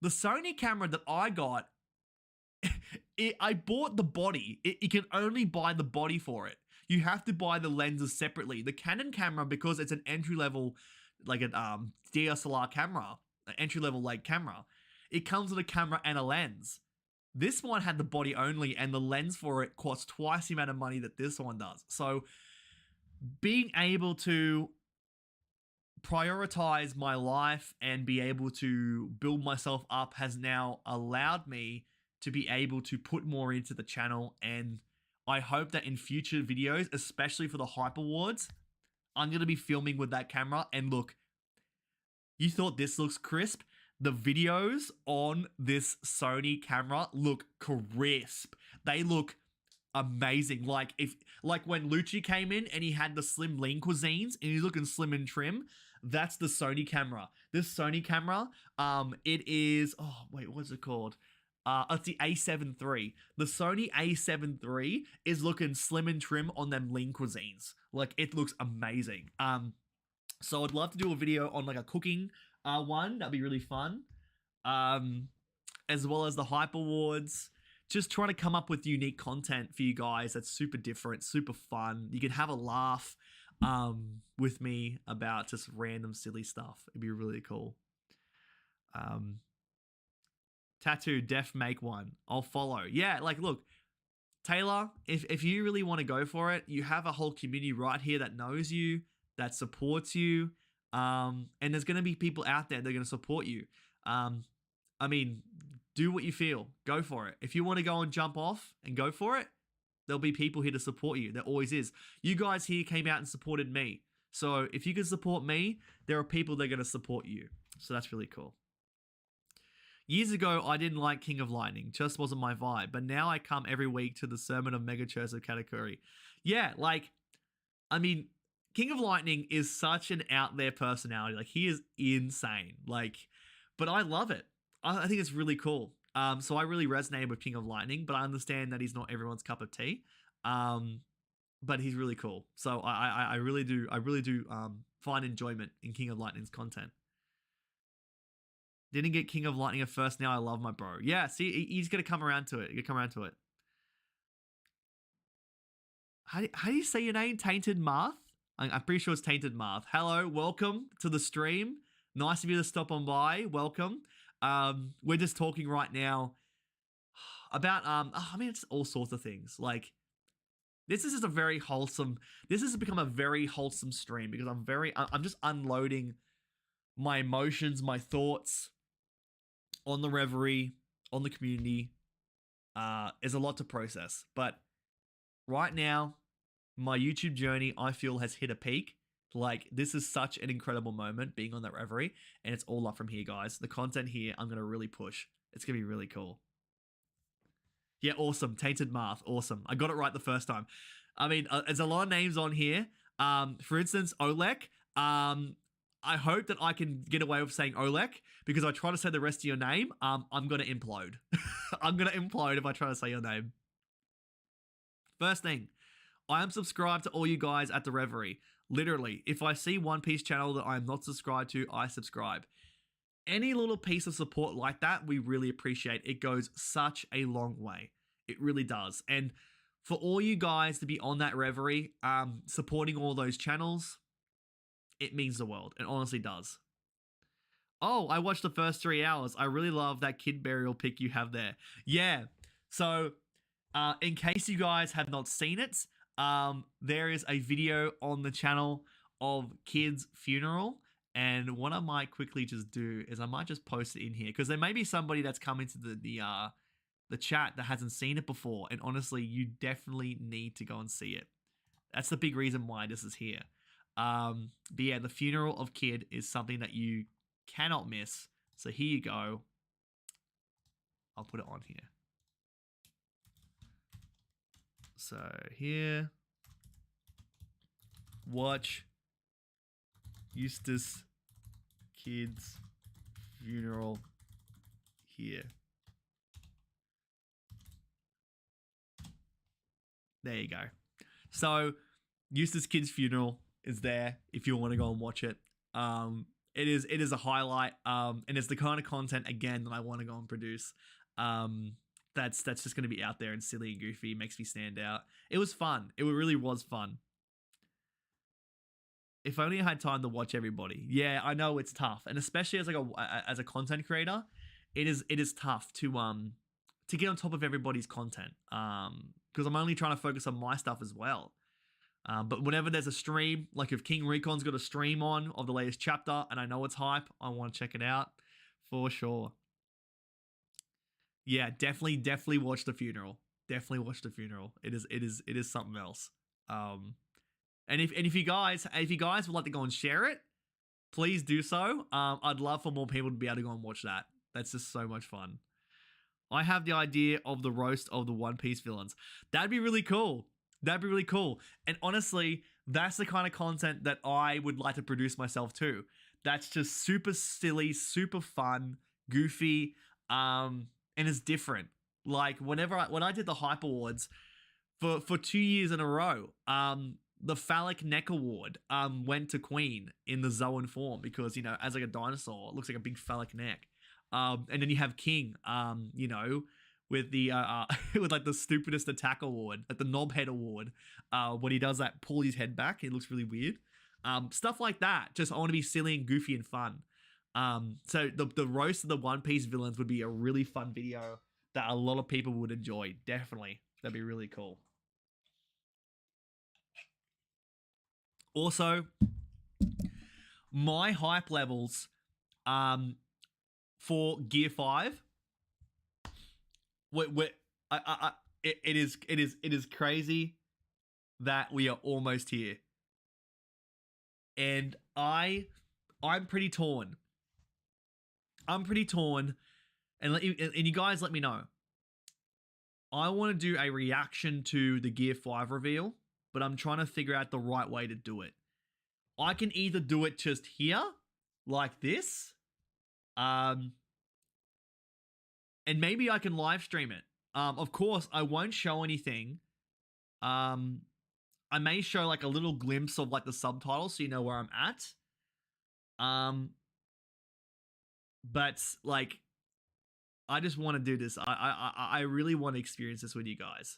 The Sony camera that I got, I bought the body. You can only buy the body for it. You have to buy the lenses separately. The Canon camera, because it's an entry-level, like a DSLR camera, an entry-level like camera, it comes with a camera and a lens. This one had the body only, and the lens for it costs twice the amount of money that this one does. So being able to prioritize my life and be able to build myself up has now allowed me to be able to put more into the channel. And I hope that in future videos, especially for the Hype Awards, I'm going to be filming with that camera. And look, you thought this looks crisp? The videos on this Sony camera look crisp. They look amazing. Like when Lucci came in and he had the slim lean cuisines and he's looking slim and trim, that's the Sony camera. This Sony camera, it is, oh wait, what's it called? It's the A7 III. The Sony A7 III is looking slim and trim on them lean cuisines. Like, it looks amazing. So I'd love to do a video on like a cooking one. That'd be really fun. As well as the Hype Awards. Just trying to come up with unique content for you guys that's super different, super fun. You can have a laugh with me about just random silly stuff. It'd be really cool. Tattoo, def make one. I'll follow. Yeah, like, look, Taylor, if you really want to go for it, you have a whole community right here that knows you, that supports you, and there's going to be people out there that are going to support you. I mean, do what you feel. Go for it. If you want to go and jump off and go for it, there'll be people here to support you. There always is. You guys here came out and supported me. So if you can support me, there are people that are going to support you. So that's really cool. Years ago, I didn't like King of Lightning. Just wasn't my vibe. But now I come every week to the Sermon of Mega Church of Katakuri. Yeah, like, I mean, King of Lightning is such an out there personality. Like, he is insane. Like, but I love it. I think it's really cool. So I really resonated with King of Lightning, but I understand that he's not everyone's cup of tea. But he's really cool. So I really do find enjoyment in King of Lightning's content. Didn't get King of Lightning at first. Now I love my bro. Yeah, see, he's gonna come around to it. He's gonna come around to it. How do you say your name? Tainted Marth? I'm pretty sure it's Tainted Marth. Hello, welcome to the stream. Nice of you to stop on by. Welcome. We're just talking right now about I mean, it's all sorts of things. Like, this is just a very wholesome. This has become a very wholesome stream because I'm just unloading my emotions, my thoughts on the Reverie, on the community. There's a lot to process, but right now, my YouTube journey, I feel, has hit a peak. Like, this is such an incredible moment being on that Reverie, and it's all up from here, guys. The content here, I'm going to really push. It's going to be really cool. Yeah, awesome. Tainted Marth, awesome. I got it right the first time. I mean, there's a lot of names on here. For instance, Olek. I hope that I can get away with saying Olek, because I try to say the rest of your name, I'm going to implode. I'm going to implode if I try to say your name. First thing, I am subscribed to all you guys at the Reverie. Literally, if I see One Piece channel that I am not subscribed to, I subscribe. Any little piece of support like that, we really appreciate. It goes such a long way. It really does. And for all you guys to be on that Reverie, supporting all those channels, it means the world. It honestly does. Oh, I watched the first 3 hours. I really love that kid burial pic you have there. Yeah. So, in case you guys have not seen it, there is a video on the channel of Kid's funeral, and what I might quickly just do is I might just post it in here, because there may be somebody that's come into the chat that hasn't seen it before, and honestly, you definitely need to go and see it. That's the big reason why this is here. But yeah, the funeral of Kid is something that you cannot miss. So here you go. I'll put it on here. So here, watch Eustace Kid's funeral here. There you go. So Eustace Kid's funeral is there if you want to go and watch it. It is a highlight, and it's the kind of content, again, that I want to go and produce. That's just going to be out there and silly and goofy. It makes me stand out. It was fun. It really was fun. If only I had time to watch everybody. Yeah, I know it's tough, and especially as like as a content creator, it is tough to get on top of everybody's content. Because I'm only trying to focus on my stuff as well. But whenever there's a stream, like if King Recon's got a stream on of the latest chapter, and I know it's hype, I want to check it out for sure. Yeah, definitely watch the funeral. definitely watch the funeral. It is something else. And if you guys would like to go and share it, please do so. I'd love for more people to be able to go and watch that. That's just so much fun. I have the idea of the roast of the One Piece villains. That'd be really cool. That'd be really cool. And honestly, that's the kind of content that I would like to produce myself too. That's just super silly, super fun, goofy, and it's different. Like when I did the Hype Awards for 2 years in a row, the phallic neck award went to Queen in the Zoan form because, you know, as like a dinosaur, it looks like a big phallic neck. And then you have King, you know, with the with like the stupidest attack award, like the knobhead award, when he does that, pull his head back, it looks really weird. Stuff like that. Just I want to be silly and goofy and fun. So the roast of the One Piece villains would be a really fun video that a lot of people would enjoy. Definitely, that'd be really cool. Also, my hype levels, for Gear 5, it is crazy that we are almost here, and I'm pretty torn. I'm pretty torn, and you guys let me know. I want to do a reaction to the Gear 5 reveal, but I'm trying to figure out the right way to do it. I can either do it just here, like this, and maybe I can live stream it. Of course, I won't show anything. I may show like a little glimpse of like the subtitles so you know where I'm at. But like, I just want to do this. I really want to experience this with you guys.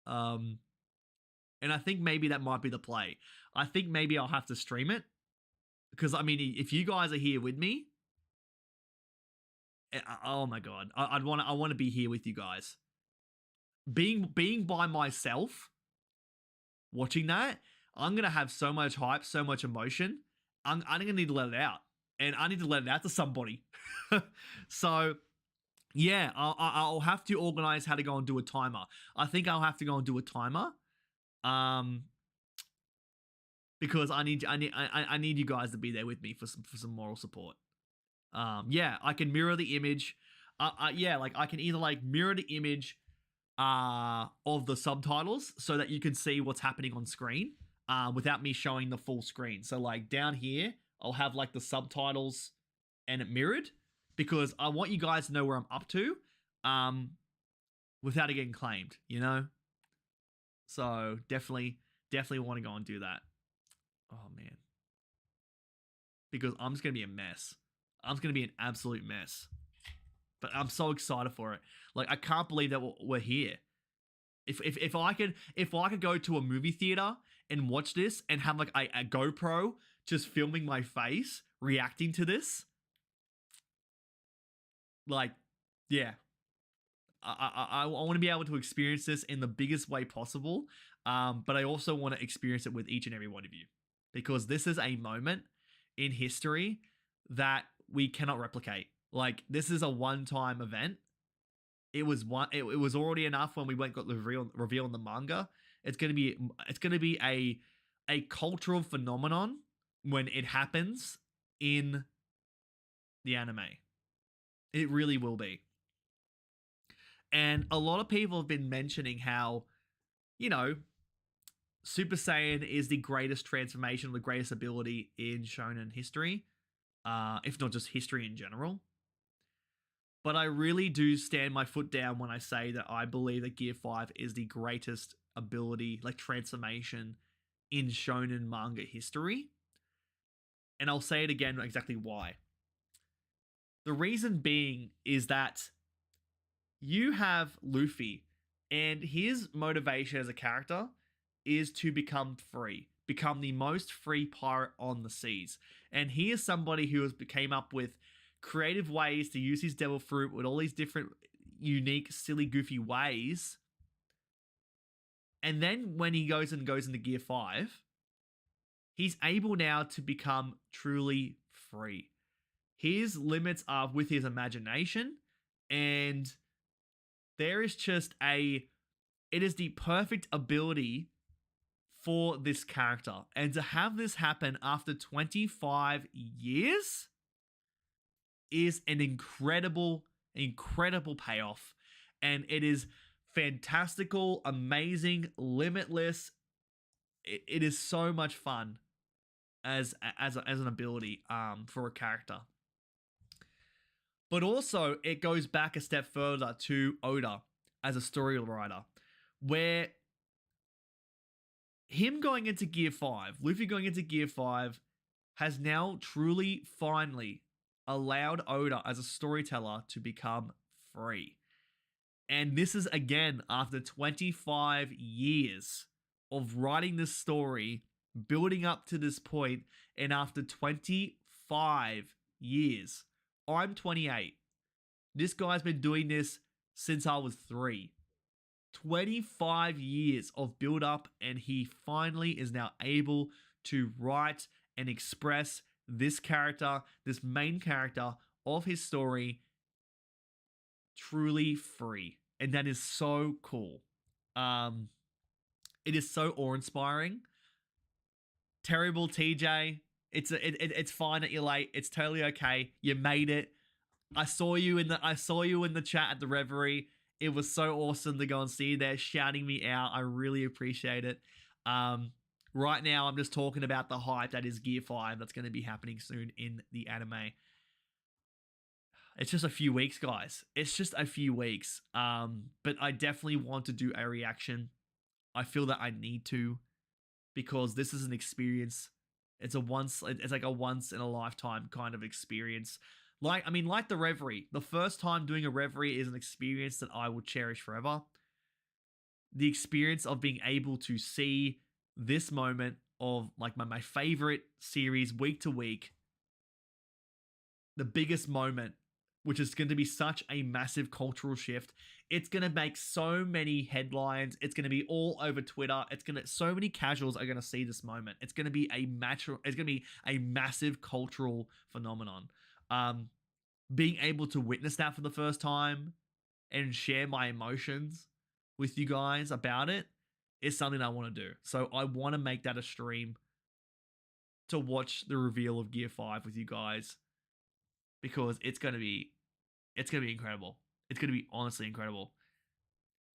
And I think maybe that might be the play. I think maybe I'll have to stream it because I mean, if you guys are here with me, oh my god, I want to be here with you guys. Being by myself, watching that, I'm gonna have so much hype, so much emotion. I'm gonna need to let it out, and I need to let it out to somebody. So yeah, I'll have to organize how to go and do a timer. I think I'll have to go and do a timer. Because I need you guys to be there with me for some moral support. Yeah, I can mirror the image. Yeah, like I can either like mirror the image of the subtitles so that you can see what's happening on screen without me showing the full screen. So like down here, I'll have like the subtitles and it mirrored because I want you guys to know where I'm up to without it getting claimed, you know? So definitely want to go and do that. Oh man. Because I'm just going to be a mess. I'm just going to be an absolute mess. But I'm so excited for it. Like, I can't believe that we're here. If I could go to a movie theater and watch this and have like a GoPro just filming my face reacting to this, like, yeah. I want to be able to experience this in the biggest way possible. But I also want to experience it with each and every one of you. Because this is a moment in history that we cannot replicate. Like, this is a one-time event. It was already enough when we got the reveal in the manga. It's gonna be a cultural phenomenon when it happens in the anime. It really will be. And a lot of people have been mentioning how, you know, Super Saiyan is the greatest transformation, the greatest ability in shonen history, if not just history in general. But I really do stand my foot down when I say that I believe that Gear 5 is the greatest ability, like transformation, in shonen manga history. And I'll say it again exactly why. The reason being is that you have Luffy, and his motivation as a character is to become free, become the most free pirate on the seas. And he is somebody who came up with creative ways to use his devil fruit with all these different unique, silly, goofy ways. And then when he goes into Gear 5, he's able now to become truly free. His limits are with his imagination, and there is just it is the perfect ability for this character. And to have this happen after 25 years is an incredible payoff. And it is fantastical, amazing, limitless. It is so much fun as an ability for a character. But also, it goes back a step further to Oda as a story writer, where him going into Gear 5, Luffy going into Gear 5, has now truly, finally allowed Oda as a storyteller to become free. And this is, again, after 25 years of writing this story, building up to this point, and after 25 years, I'm 28. This guy's been doing this since I was 3. 25 years of build up, and he finally is now able to write and express this character, this main character of his story, truly free. And that is so cool. It is so awe-inspiring. Terrible TJ. It's fine that you're late. It's totally okay. You made it. I saw you in the chat at the Reverie. It was so awesome to go and see you there shouting me out. I really appreciate it. Right now, I'm just talking about the hype that is Gear 5 that's going to be happening soon in the anime. It's just a few weeks, guys. It's just a few weeks. But I definitely want to do a reaction. I feel that I need to, because this is an experience. It's like a once in a lifetime kind of experience. Like the Reverie. The first time doing a Reverie is an experience that I will cherish forever. The experience of being able to see this moment of like my favorite series week to week, the biggest moment, which is going to be such a massive cultural shift. It's going to make so many headlines. It's going to be all over Twitter. So many casuals are going to see this moment. It's going to be a massive cultural phenomenon. Being able to witness that for the first time and share my emotions with you guys about it is something I want to do. So I want to make that a stream to watch the reveal of Gear 5 with you guys, because it's going to be incredible. It's going to be honestly incredible.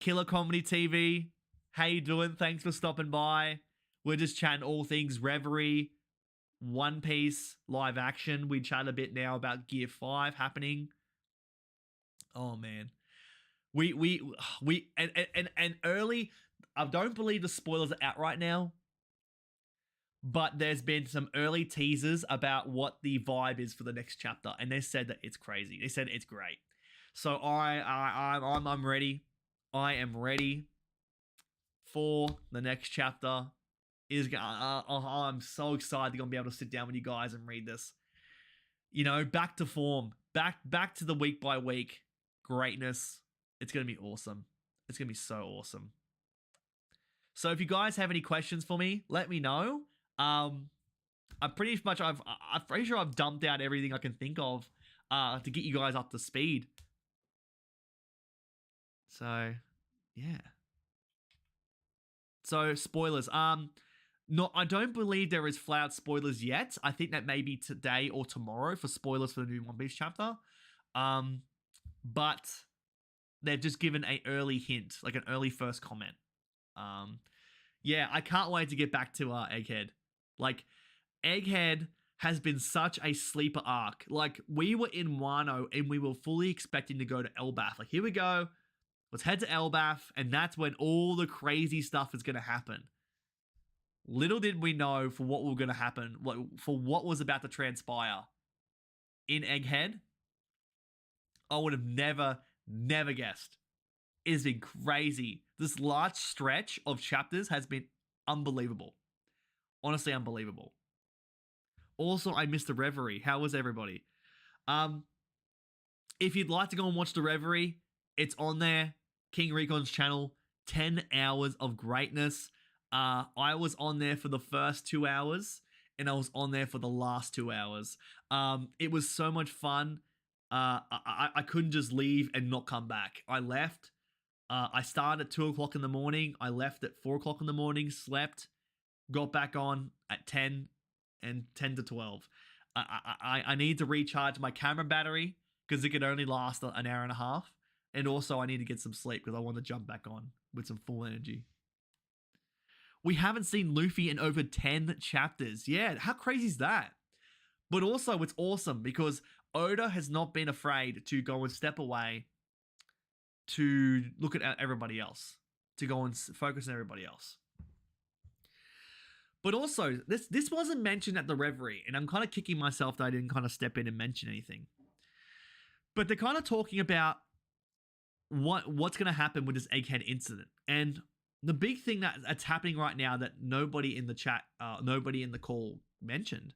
Killer Comedy TV, how you doing? Thanks for stopping by. We're just chatting all things Reverie, One Piece, live action. We chat a bit now about Gear 5 happening. Oh man. And early, I don't believe the spoilers are out right now, but there's been some early teasers about what the vibe is for the next chapter, and they said that it's crazy. They said it's great. So I'm ready. I am ready for the next chapter. I'm so excited to be able to sit down with you guys and read this. You know, back to form, back to the week by week greatness. It's gonna be awesome. It's gonna be so awesome. So if you guys have any questions for me, let me know. I'm pretty sure I've dumped out everything I can think of to get you guys up to speed. So, yeah. So, spoilers. No, I don't believe there is flat spoilers yet. I think that may be today or tomorrow for spoilers for the new One Piece chapter. But they've just given an early hint, like an early first comment. Yeah, I can't wait to get back to Egghead. Like, Egghead has been such a sleeper arc. Like, we were in Wano and we were fully expecting to go to Elbaf. Like, here we go. Let's head to Elbaf, and that's when all the crazy stuff is going to happen. Little did we know for what was going to happen, for what was about to transpire in Egghead. I would have never guessed. It has been crazy. This large stretch of chapters has been unbelievable. Honestly, unbelievable. Also, I missed the Reverie. How was everybody? If you'd like to go and watch the Reverie, it's on there. King Recon's channel. 10 hours of greatness. I was on there for the first 2 hours, and I was on there for the last 2 hours. It was so much fun. I couldn't just leave and not come back. I left. I started at 2 o'clock in the morning. I left at 4 o'clock in the morning, slept, got back on at 10 and 10 to 12. I need to recharge my camera battery because it could only last an hour and a half. And also I need to get some sleep because I want to jump back on with some full energy. We haven't seen Luffy in over 10 chapters. Yeah, how crazy is that? But also it's awesome because Oda has not been afraid to go and step away to look at everybody else, to go and focus on everybody else. But also, this wasn't mentioned at the Reverie, and I'm kind of kicking myself that I didn't kind of step in and mention anything. But they're kind of talking about what's going to happen with this egghead incident. And the big thing that's happening right now that nobody in the chat, nobody in the call mentioned,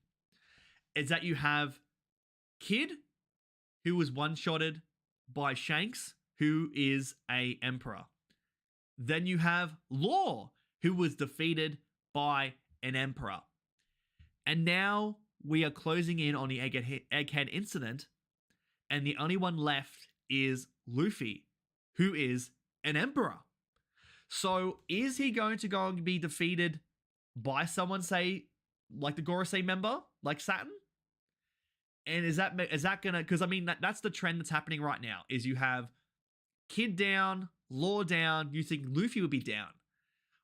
is that you have Kid, who was one-shotted by Shanks, who is a emperor. Then you have Law, who was defeated by an emperor. And now we are closing in on the egghead incident, and the only one left is Luffy, who is an emperor. So is he going to go and be defeated by someone, say, like the Gorosei member, like Saturn? And is that gonna, because I mean that's the trend that's happening right now, is you have Kid down, Law down, you think Luffy would be down.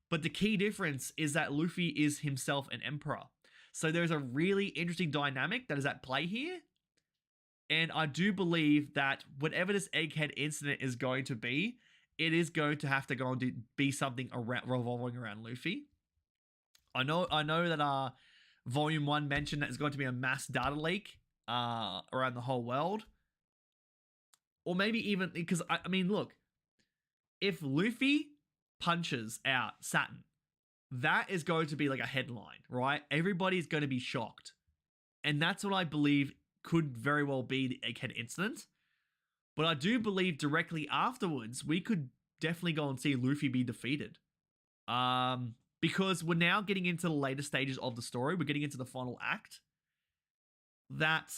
But the key difference is that Luffy is himself an emperor. So there's a really interesting dynamic that is at play here. And I do believe that whatever this egghead incident is going to be, it is going to have to go and be something revolving around Luffy. I know that Volume 1 mentioned that it's going to be a mass data leak around the whole world. Or maybe even, because, I mean, look, if Luffy punches out Saturn, that is going to be like a headline, right? Everybody's going to be shocked. And that's what I believe could very well be the egghead incident. But I do believe directly afterwards, we could definitely go and see Luffy be defeated. Because we're now getting into the later stages of the story. We're getting into the final act. That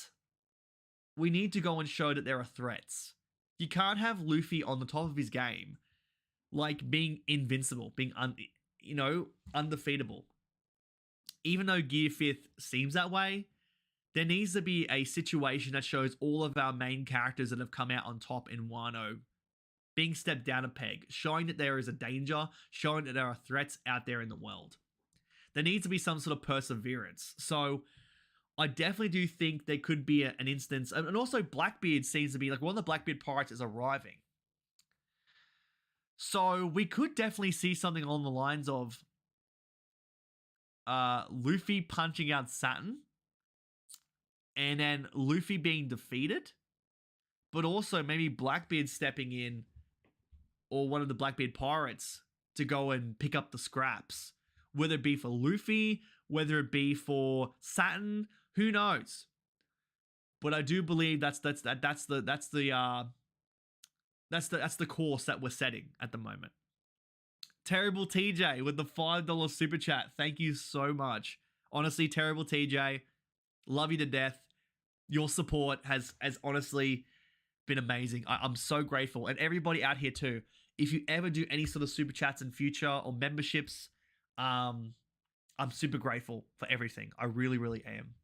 we need to go and show that there are threats. You can't have Luffy on the top of his game, like being invincible, being undefeatable. Even though Gear 5th seems that way, there needs to be a situation that shows all of our main characters that have come out on top in Wano being stepped down a peg, showing that there is a danger, showing that there are threats out there in the world. There needs to be some sort of perseverance. So I definitely do think there could be an instance, and also Blackbeard seems to be, like, one of the Blackbeard pirates is arriving. So we could definitely see something along the lines of Luffy punching out Saturn, and then Luffy being defeated, but also maybe Blackbeard stepping in, or one of the Blackbeard pirates, to go and pick up the scraps. Whether it be for Luffy, whether it be for Saturn, who knows? But I do believe that's the course that we're setting at the moment. Terrible TJ with the $5 super chat. Thank you so much. Honestly, Terrible TJ, love you to death. Your support has honestly been amazing. I'm so grateful. And everybody out here too. If you ever do any sort of super chats in future or memberships, I'm super grateful for everything. I really, really am.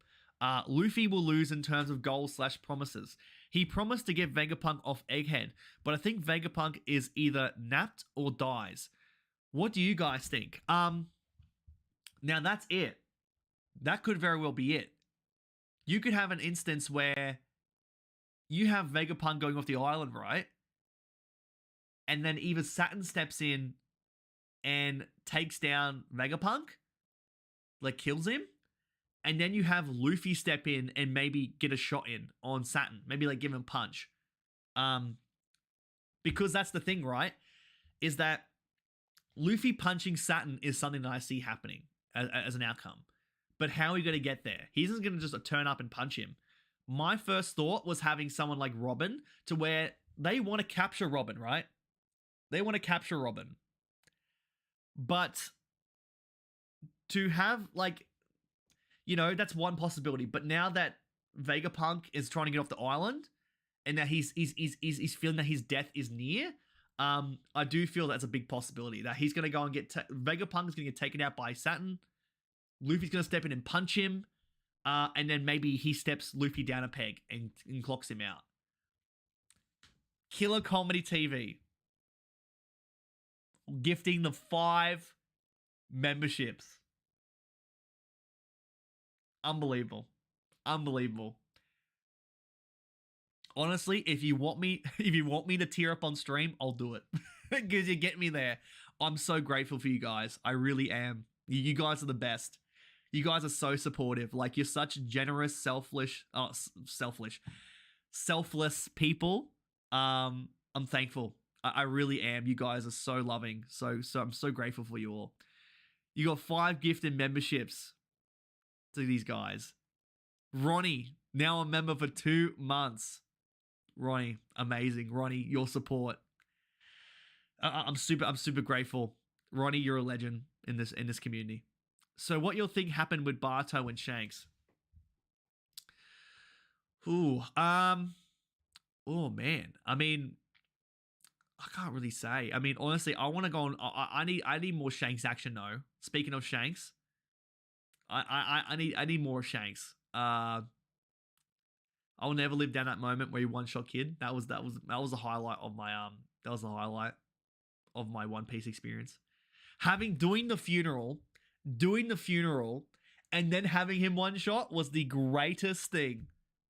Luffy will lose in terms of goals/promises. He promised to get Vegapunk off Egghead, but I think Vegapunk is either napped or dies. What do you guys think? Now that's it. That could very well be it. You could have an instance where you have Vegapunk going off the island, right? And then either Saturn steps in and takes down Vegapunk, like kills him, and then you have Luffy step in and maybe get a shot in on Saturn, maybe like give him a punch. Because that's the thing, right? Is that Luffy punching Saturn is something that I see happening as an outcome. But how are we going to get there? He isn't going to just turn up and punch him. My first thought was having someone like Robin, to where they want to capture Robin, right? They want to capture Robin. But to have, like, you know, that's one possibility. But now that Vegapunk is trying to get off the island, and that he's feeling that his death is near, I do feel that's a big possibility that he's gonna go and get Vegapunk is gonna get taken out by Saturn. Luffy's gonna step in and punch him, and then maybe he steps Luffy down a peg and clocks him out. Killer Comedy TV gifting the 5 memberships. Unbelievable. Unbelievable. Honestly, if you want me to tear up on stream, I'll do it. Because you get me there. I'm so grateful for you guys. I really am. You guys are the best. You guys are so supportive. Like, you're such generous, selfless people. I'm thankful. I really am. You guys are so loving. So I'm so grateful for you all. You got 5 gifted memberships to these guys. Ronnie, now a member for 2 months. Ronnie, amazing. Ronnie, your support. I'm super grateful. Ronnie, you're a legend in this community. So what you'll think happened with Barto and Shanks? Ooh, oh man. I mean, I can't really say. I mean, honestly, I want to go on. I need more Shanks action though. Speaking of Shanks, I need more Shanks. I'll never live down that moment where you one-shot Kid. That was the highlight of my One Piece experience. Doing the funeral, and then having him one shot was the greatest thing.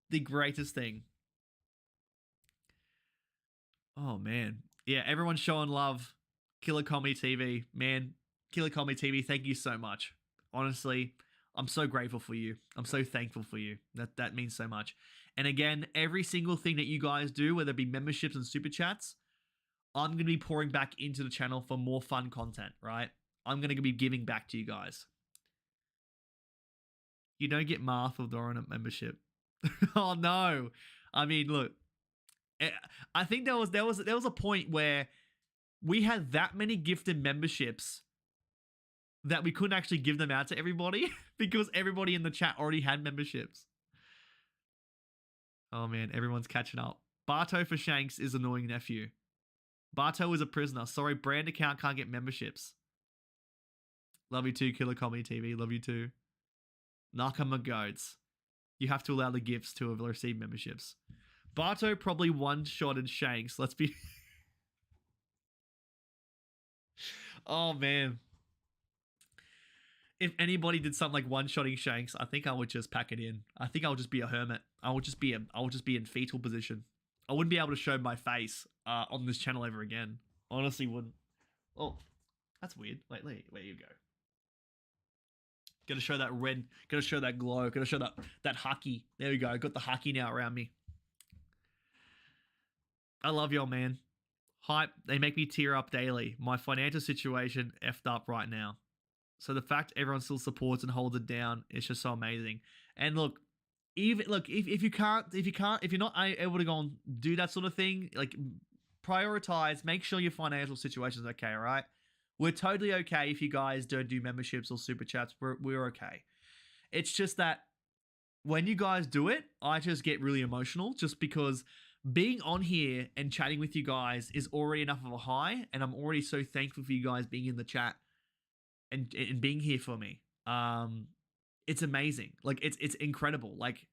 The greatest thing. Oh man. Yeah, everyone's showing love. Killer Comedy TV. Man, Killer Comedy TV, thank you so much. Honestly, I'm so grateful for you. I'm so thankful for you. That means so much. And again, every single thing that you guys do, whether it be memberships and super chats, I'm going to be pouring back into the channel for more fun content, right? I'm going to be giving back to you guys. You don't get Marth or Doran a membership. Oh no. I mean, look, I think there was a point where we had that many gifted memberships that we couldn't actually give them out to everybody because everybody in the chat already had memberships. Oh man, everyone's catching up. Barto for Shanks is annoying nephew. Barto is a prisoner. Sorry, brand account can't get memberships. Love you too, Killer Comedy TV. Love you too. Nakama goats. You have to allow the gifts to have received memberships. Barto probably one-shotted Shanks. Let's be... Oh man. If anybody did something like one-shotting Shanks, I think I would just pack it in. I think I'll just be a hermit. I would just be in fetal position. I wouldn't be able to show my face on this channel ever again. Honestly, wouldn't. Oh, that's weird. Wait, where you go? Gotta show that red. Gotta show that glow. Gotta show that haki. There we go. Got the haki now around me. I love y'all, man. Hype. They make me tear up daily. My financial situation effed up right now. So the fact everyone still supports and holds it down is just so amazing. And look, if you're not able to go and do that sort of thing, like prioritize, make sure your financial situation is okay, all right? We're totally okay if you guys don't do memberships or super chats. We're okay. It's just that when you guys do it, I just get really emotional just because being on here and chatting with you guys is already enough of a high, and I'm already so thankful for you guys being in the chat and being here for me. It's amazing. Like it's incredible. Like,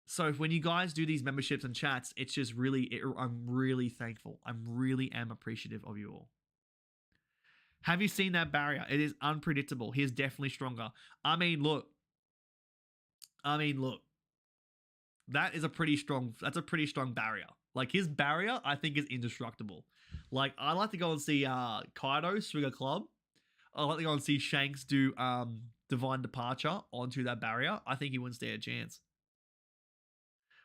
so when you guys do these memberships and chats, it's just really, I'm really thankful. I really am appreciative of you all. Have you seen that barrier? It is unpredictable. He is definitely stronger. I mean, look. That's a pretty strong barrier. Like, his barrier, I think, is indestructible. Like, I like to go and see Kaido swing a club. I like to go and see Shanks do Divine Departure onto that barrier. I think he wouldn't stand a chance.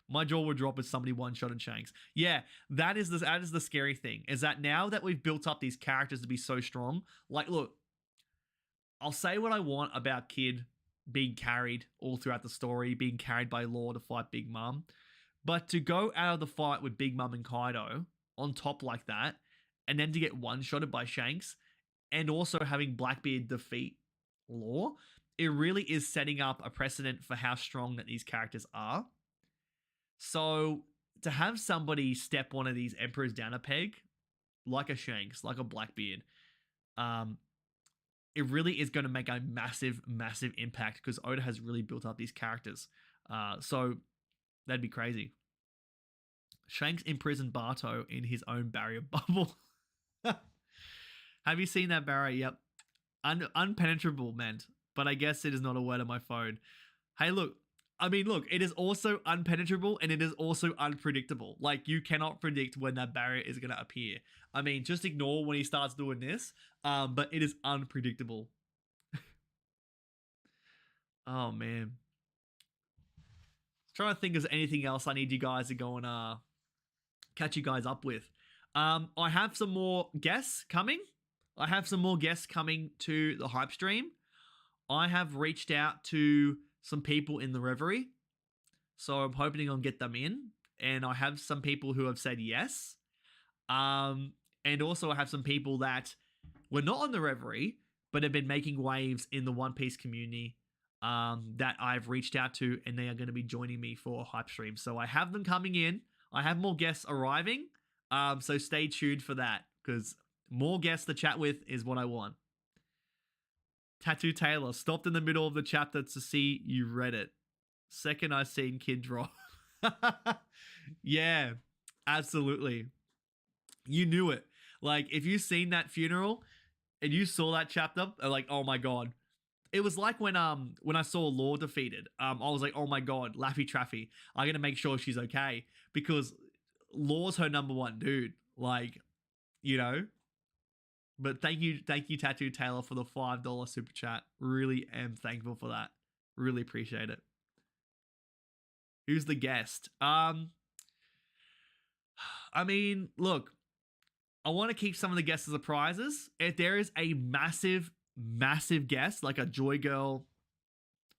My jaw would drop if somebody one-shotted Shanks. Yeah, that is the scary thing, is that now that we've built up these characters to be so strong, like, look, I'll say what I want about Kid being carried all throughout the story, being carried by Law to fight Big Mom, but to go out of the fight with Big Mom and Kaido on top like that, and then to get one-shotted by Shanks, and also having Blackbeard defeat Law, it really is setting up a precedent for how strong that these characters are. So to have somebody step one of these emperors down a peg, like a Shanks, like a Blackbeard, it really is going to make a massive, massive impact because Oda has really built up these characters. So that'd be crazy. Shanks imprisoned Barto in his own barrier bubble. Have you seen that barrier? Yep. Unpenetrable meant, but I guess it is not a word on my phone. Hey, look. I mean, look, it is also unpenetrable and it is also unpredictable. Like, you cannot predict when that barrier is going to appear. I mean, just ignore when he starts doing this, but it is unpredictable. Oh, man. Trying to think of anything else I need you guys to go and catch you guys up with. I have some more guests coming. I have some more guests coming to the hype stream. I have reached out to some people in the Reverie, so I'm hoping I'll get them in. And I have some people who have said yes. And also I have some people that were not on the Reverie, but have been making waves in the One Piece community that I've reached out to, and they are going to be joining me for hype stream. So I have them coming in. I have more guests arriving. So stay tuned for that, because more guests to chat with is what I want. Tattoo Taylor stopped in the middle of the chapter to see you read it. Second I seen Kid drop. Yeah, absolutely. You knew it. Like, if you seen that funeral and you saw that chapter, like, oh my god. It was like when I saw Law defeated. I was like, oh my god, Laffy Traffy. I'm gonna make sure she's okay, because Law's her number one dude. Like, you know. But thank you, Tattoo Taylor, for the $5 super chat. Really am thankful for that. Really appreciate it. Who's the guest? I mean, look, I want to keep some of the guests as surprises. If there is a massive, massive guest, like a Joy Girl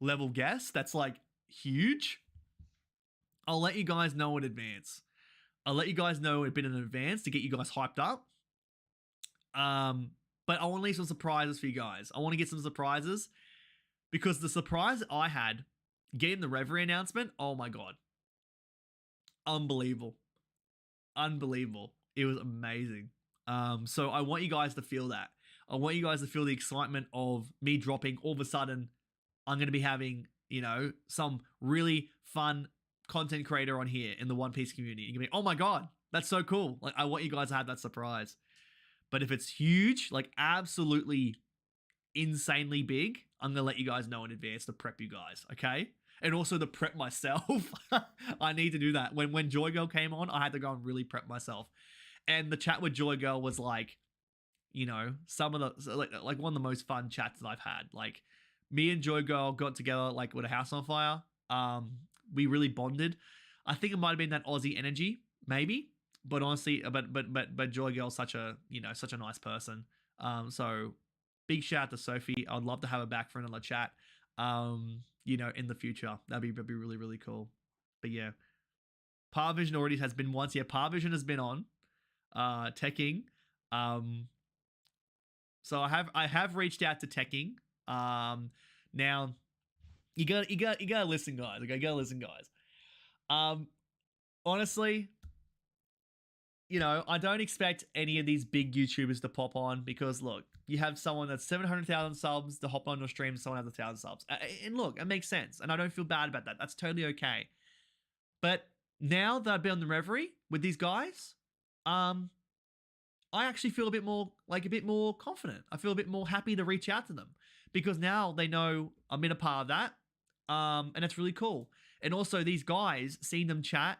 level guest, that's like huge, I'll let you guys know in advance. I'll let you guys know a bit in advance to get you guys hyped up. But I want to leave some surprises for you guys. I want to get some surprises, because the surprise I had getting the Reverie announcement, oh my god. Unbelievable. Unbelievable. It was amazing. So I want you guys to feel that. I want you guys to feel the excitement of me dropping. All of a sudden, I'm going to be having, you know, some really fun content creator on here in the One Piece community. You're going to be, oh my god, that's so cool. Like, I want you guys to have that surprise. But if it's huge, like absolutely insanely big, I'm going to let you guys know in advance to prep you guys, okay? And also to prep myself. I need to do that. When Joy Girl came on, I had to go and really prep myself. And the chat with Joy Girl was like, you know, some of the, like one of the most fun chats that I've had. Like, me and Joy Girl got together like with a house on fire. We really bonded. I think it might have been that Aussie energy, maybe. But honestly, but Joy Girl's such a, you know, such a nice person. So big shout out to Sophie. I'd love to have her back for another chat. You know, in the future. That'd be really, really cool. But yeah. Parvision already has been once. Yeah, Parvision has been on. Teching. So I have reached out to Teching. Now you gotta listen, guys. Okay, you gotta listen, guys. Honestly, you know, I don't expect any of these big YouTubers to pop on, because look, you have someone that's 700,000 subs to hop on your stream, someone has 1,000 subs. And look, it makes sense. And I don't feel bad about that. That's totally okay. But now that I've been on the Reverie with these guys, I actually feel a bit more confident. I feel a bit more happy to reach out to them, because now they know I'm in a part of that. And it's really cool. And also these guys, seeing them chat,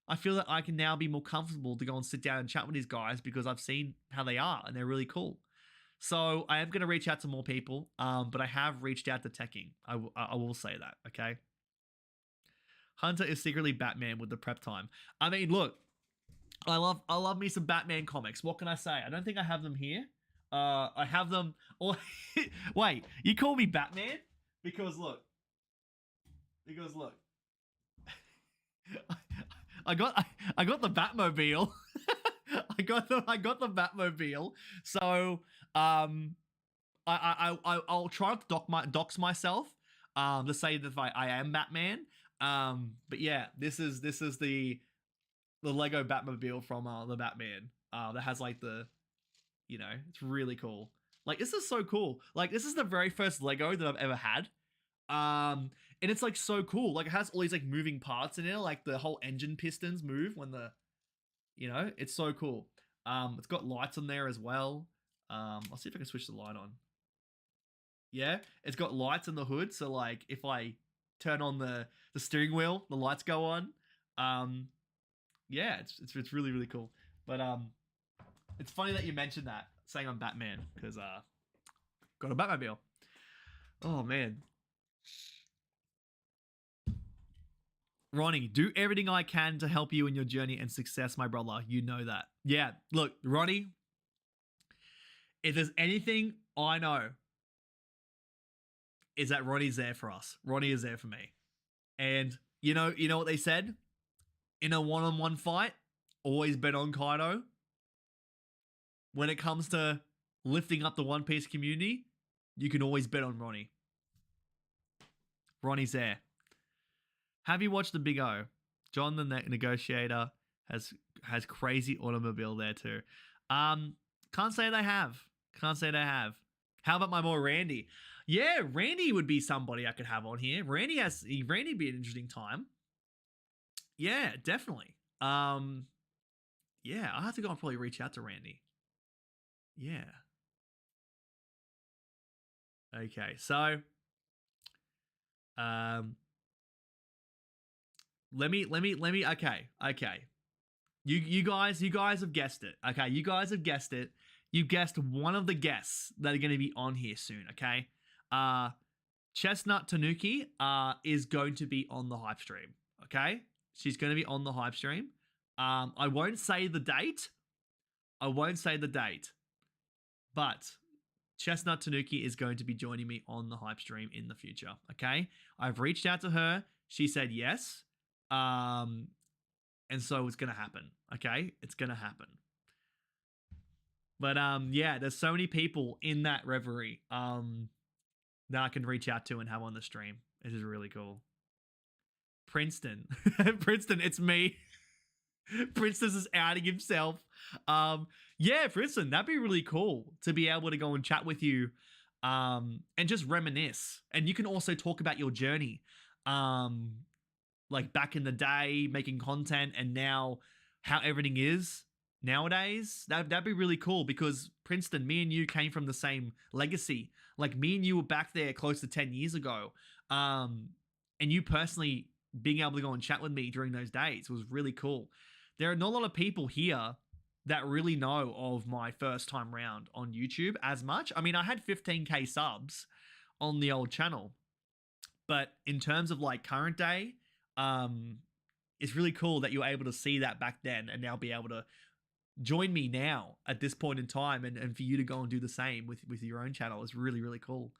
I feel that I can now be more comfortable to go and sit down and chat with these guys, because I've seen how they are and they're really cool. So I am going to reach out to more people, but I have reached out to Teching. I will say that, okay? Hunter is secretly Batman with the prep time. I mean, look, I love me some Batman comics. What can I say? I don't think I have them here. I have them. Or wait, you call me Batman? Because look. I got the Batmobile. I got the Batmobile. So I'll try to dox myself to say that I am Batman. But yeah, this is the Lego Batmobile from the Batman. that has like the, you know, it's really cool. Like, this is so cool. Like, this is the very first Lego that I've ever had. And it's like so cool. Like, it has all these like moving parts in it. Like the whole engine pistons move when the, you know, it's so cool. It's got lights on there as well. I'll see if I can switch the light on. Yeah, it's got lights in the hood. So like, if I turn on the steering wheel, the lights go on. Yeah, it's really, really cool. But it's funny that you mentioned that, saying I'm Batman, because got a Batmobile. Oh man. Ronnie, do everything I can to help you in your journey and success, my brother. You know that. Yeah, look, Ronnie, if there's anything I know, is that Ronnie's there for us. Ronnie is there for me. And you know what they said? In a one-on-one fight, always bet on Kaido. When it comes to lifting up the One Piece community, you can always bet on Ronnie. Ronnie's there. Have you watched the Big O? John the Negotiator has crazy automobile there too. Can't say they have. Can't say they have. How about my boy Randy? Yeah, Randy would be somebody I could have on here. Randy be an interesting time. Yeah, definitely. Yeah, I'll have to go and probably reach out to Randy. Yeah. Okay, so let me okay. You guys have guessed it. Okay, you guys have guessed it. You guessed one of the guests that are going to be on here soon, okay? Chestnut Tanuki is going to be on the HypeStream, okay? She's going to be on the HypeStream. I won't say the date. But Chestnut Tanuki is going to be joining me on the HypeStream in the future, okay? I've reached out to her. She said yes. And so it's going to happen, okay? It's going to happen. But yeah, there's so many people in that reverie that I can reach out to and have on the stream. It is really cool. Princeton. Princeton, it's me. Princeton is outing himself. Yeah, Princeton, that'd be really cool to be able to go and chat with you and just reminisce. And you can also talk about your journey. Like back in the day, making content, and now how everything is nowadays. That'd be really cool, because Princeton, me and you came from the same legacy. Like, me and you were back there close to 10 years ago. And you personally being able to go and chat with me during those days was really cool. There are not a lot of people here that really know of my first time round on YouTube as much. I mean, I had 15K subs on the old channel, but in terms of like current day, it's really cool that you were able to see that back then and now be able to join me now at this point in time, and for you to go and do the same with your own channel is really, really cool.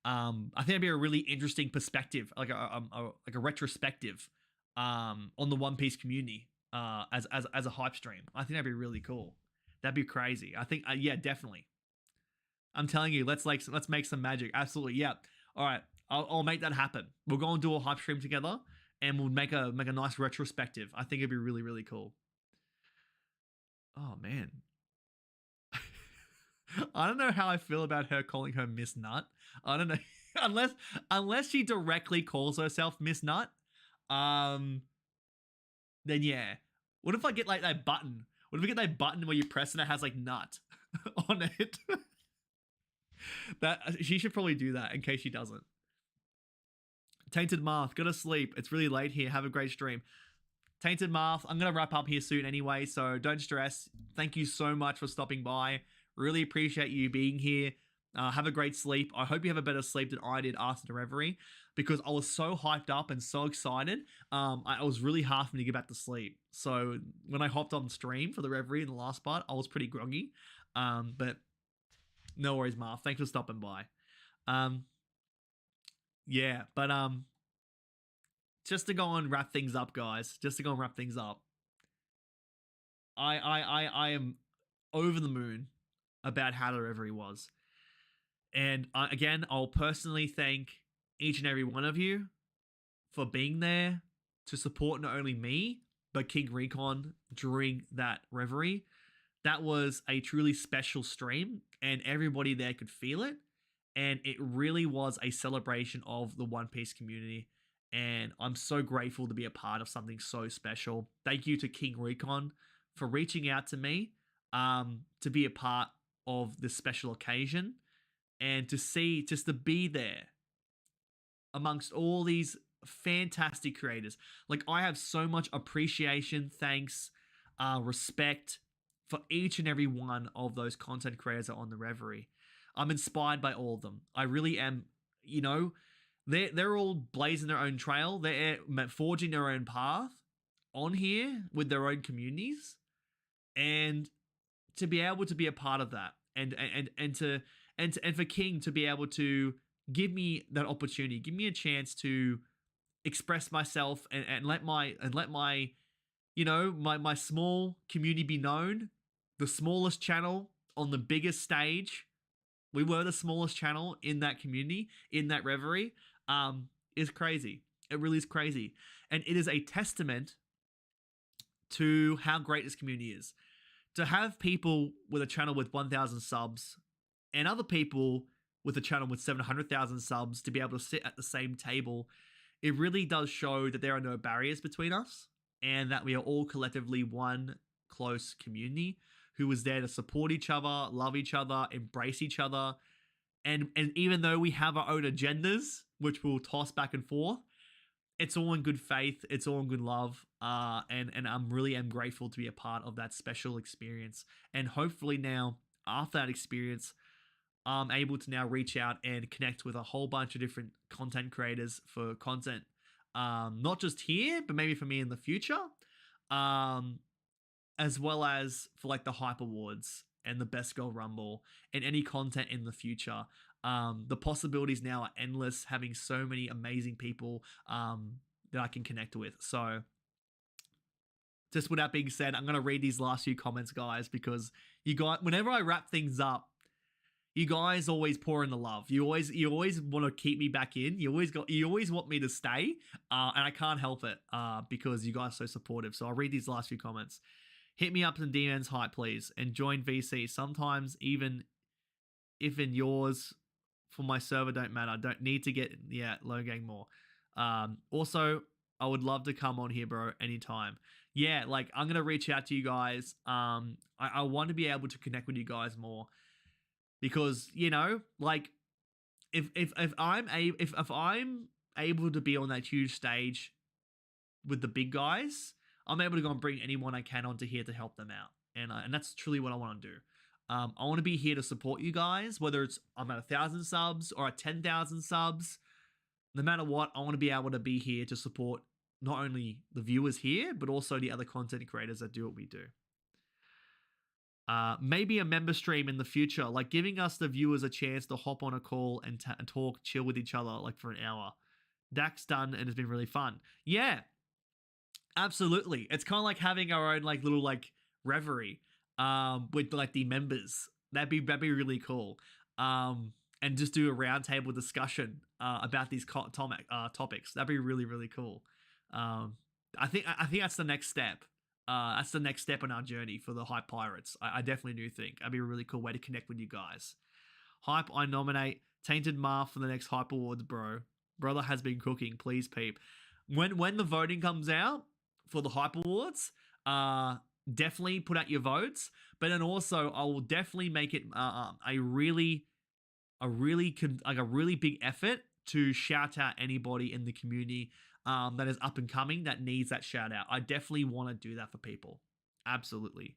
I think it'd be a really interesting perspective, like a retrospective on the One Piece community as a hype stream. I think that'd be really cool. That'd be crazy. I think yeah, definitely. I'm telling you, let's make some magic. Absolutely, yeah. All right, I'll make that happen. We'll go and do a hype stream together, and we'll make a nice retrospective. I think it'd be really, really cool. Oh man. I don't know how I feel about her calling her Miss Nut. I don't know. unless she directly calls herself Miss Nut. Then yeah. What if I get like that button? What if we get that button where you press and it has like nut on it? That she should probably do that in case she doesn't. Tainted Marth, go to sleep. It's really late here. Have a great stream. Tainted Marth, I'm going to wrap up here soon anyway, so don't stress. Thank you so much for stopping by. Really appreciate you being here. Have a great sleep. I hope you have a better sleep than I did after the reverie, because I was so hyped up and so excited. I was really hard for me to get back to sleep. So when I hopped on stream for the reverie in the last part, I was pretty groggy. But no worries, Marth. Thanks for stopping by. Yeah, but just to go and wrap things up, guys. Just to go and wrap things up. I am over the moon about how the reverie was. And again, I'll personally thank each and every one of you for being there to support not only me, but King Recon during that reverie. that was a truly special stream, and everybody there could feel it. And it really was a celebration of the One Piece community. And I'm so grateful to be a part of something so special. Thank you to King Recon for reaching out to me to be a part of this special occasion, and to see, just to be there amongst all these fantastic creators. Like, I have so much appreciation, thanks, respect for each and every one of those content creators on the Reverie. I'm inspired by all of them. I really am. You know, they're all blazing their own trail. They're forging their own path on here with their own communities, and to be able to be a part of that, and for King to be able to give me that opportunity, give me a chance to express myself, and let my my small community be known. The smallest channel on the biggest stage. We were the smallest channel in that community, in that Reverie, is crazy. It really is crazy. And it is a testament to how great this community is. To have people with a channel with 1,000 subs and other people with a channel with 700,000 subs to be able to sit at the same table, it really does show that there are no barriers between us, and that we are all collectively one close community who is there to support each other, love each other, embrace each other. And even though we have our own agendas, which we'll toss back and forth, it's all in good faith. It's all in good love. And I'm really am grateful to be a part of that special experience. And hopefully now, after that experience, I'm able to now reach out and connect with a whole bunch of different content creators for content, not just here, but maybe for me in the future, as well as for like the Hype Awards and the Best Girl Rumble and any content in the future. The possibilities now are endless, having so many amazing people that I can connect with. So just with that being said, I'm going to read these last few comments, guys, because you guys, whenever I wrap things up, you guys always pour in the love. You always want to keep me back in. You always want me to stay, and I can't help it because you guys are so supportive. So I'll read these last few comments. Hit me up in DM's hype, please, and join VC. Sometimes even if in yours for my server don't matter. Don't need to get low gang more. Also, I would love to come on here, bro, anytime. Yeah, like I'm gonna reach out to you guys. I want to be able to connect with you guys more, because like if I'm able to be on that huge stage with the big guys, I'm able to go and bring anyone I can onto here to help them out, and that's truly what I want to do. I want to be here to support you guys, whether it's I'm at 1,000 subs or at 10,000 subs. No matter what, I want to be able to be here to support not only the viewers here, but also the other content creators that do what we do. Maybe a member stream in the future, like giving us the viewers a chance to hop on a call and talk, chill with each other like for an hour. That's done and it's been really fun. Yeah, absolutely. It's kind of like having our own like little like reverie with like the members. That'd be really cool. And just do a roundtable discussion about these topics. That'd be really, really cool. I think that's the next step. That's the next step in our journey for the Hype Pirates. I definitely do think that'd be a really cool way to connect with you guys. Hype, I nominate Tainted Marth for the next Hype Awards, bro. Brother has been cooking. Please, peep. When the voting comes out for the Hype Awards, definitely put out your votes. But then also, I will definitely make it a really big effort to shout out anybody in the community that is up and coming that needs that shout out. I definitely want to do that for people. Absolutely.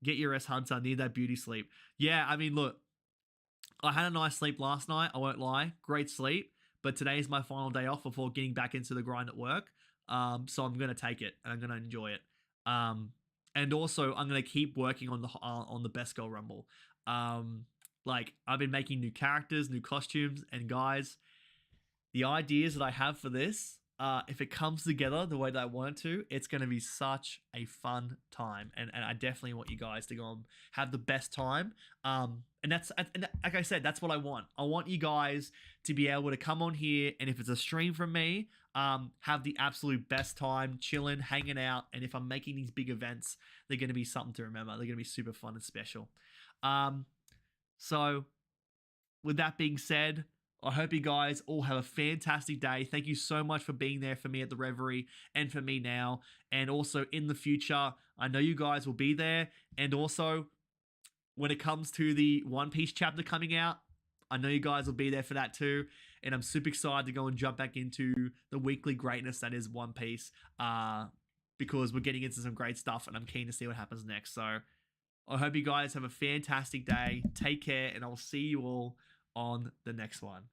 Get your rest, Hunter. Need that beauty sleep. Yeah, I mean, look, I had a nice sleep last night. I won't lie. Great sleep. But today is my final day off before getting back into the grind at work. So I'm going to take it and I'm going to enjoy it. And also, I'm going to keep working on the Best Girl Rumble. Like, I've been making new characters, new costumes, and guys, the ideas that I have for this if it comes together the way that I want it to, it's going to be such a fun time. And I definitely want you guys to go and have the best time. And like I said, that's what I want. I want you guys to be able to come on here, and if it's a stream from me, have the absolute best time, chilling, hanging out. And if I'm making these big events, they're going to be something to remember. They're going to be super fun and special. So with that being said, I hope you guys all have a fantastic day. Thank you so much for being there for me at the Reverie and for me now. And also in the future, I know you guys will be there. And also, when it comes to the One Piece chapter coming out, I know you guys will be there for that too. And I'm super excited to go and jump back into the weekly greatness that is One Piece, because we're getting into some great stuff and I'm keen to see what happens next. So I hope you guys have a fantastic day. Take care, and I'll see you all on the next one.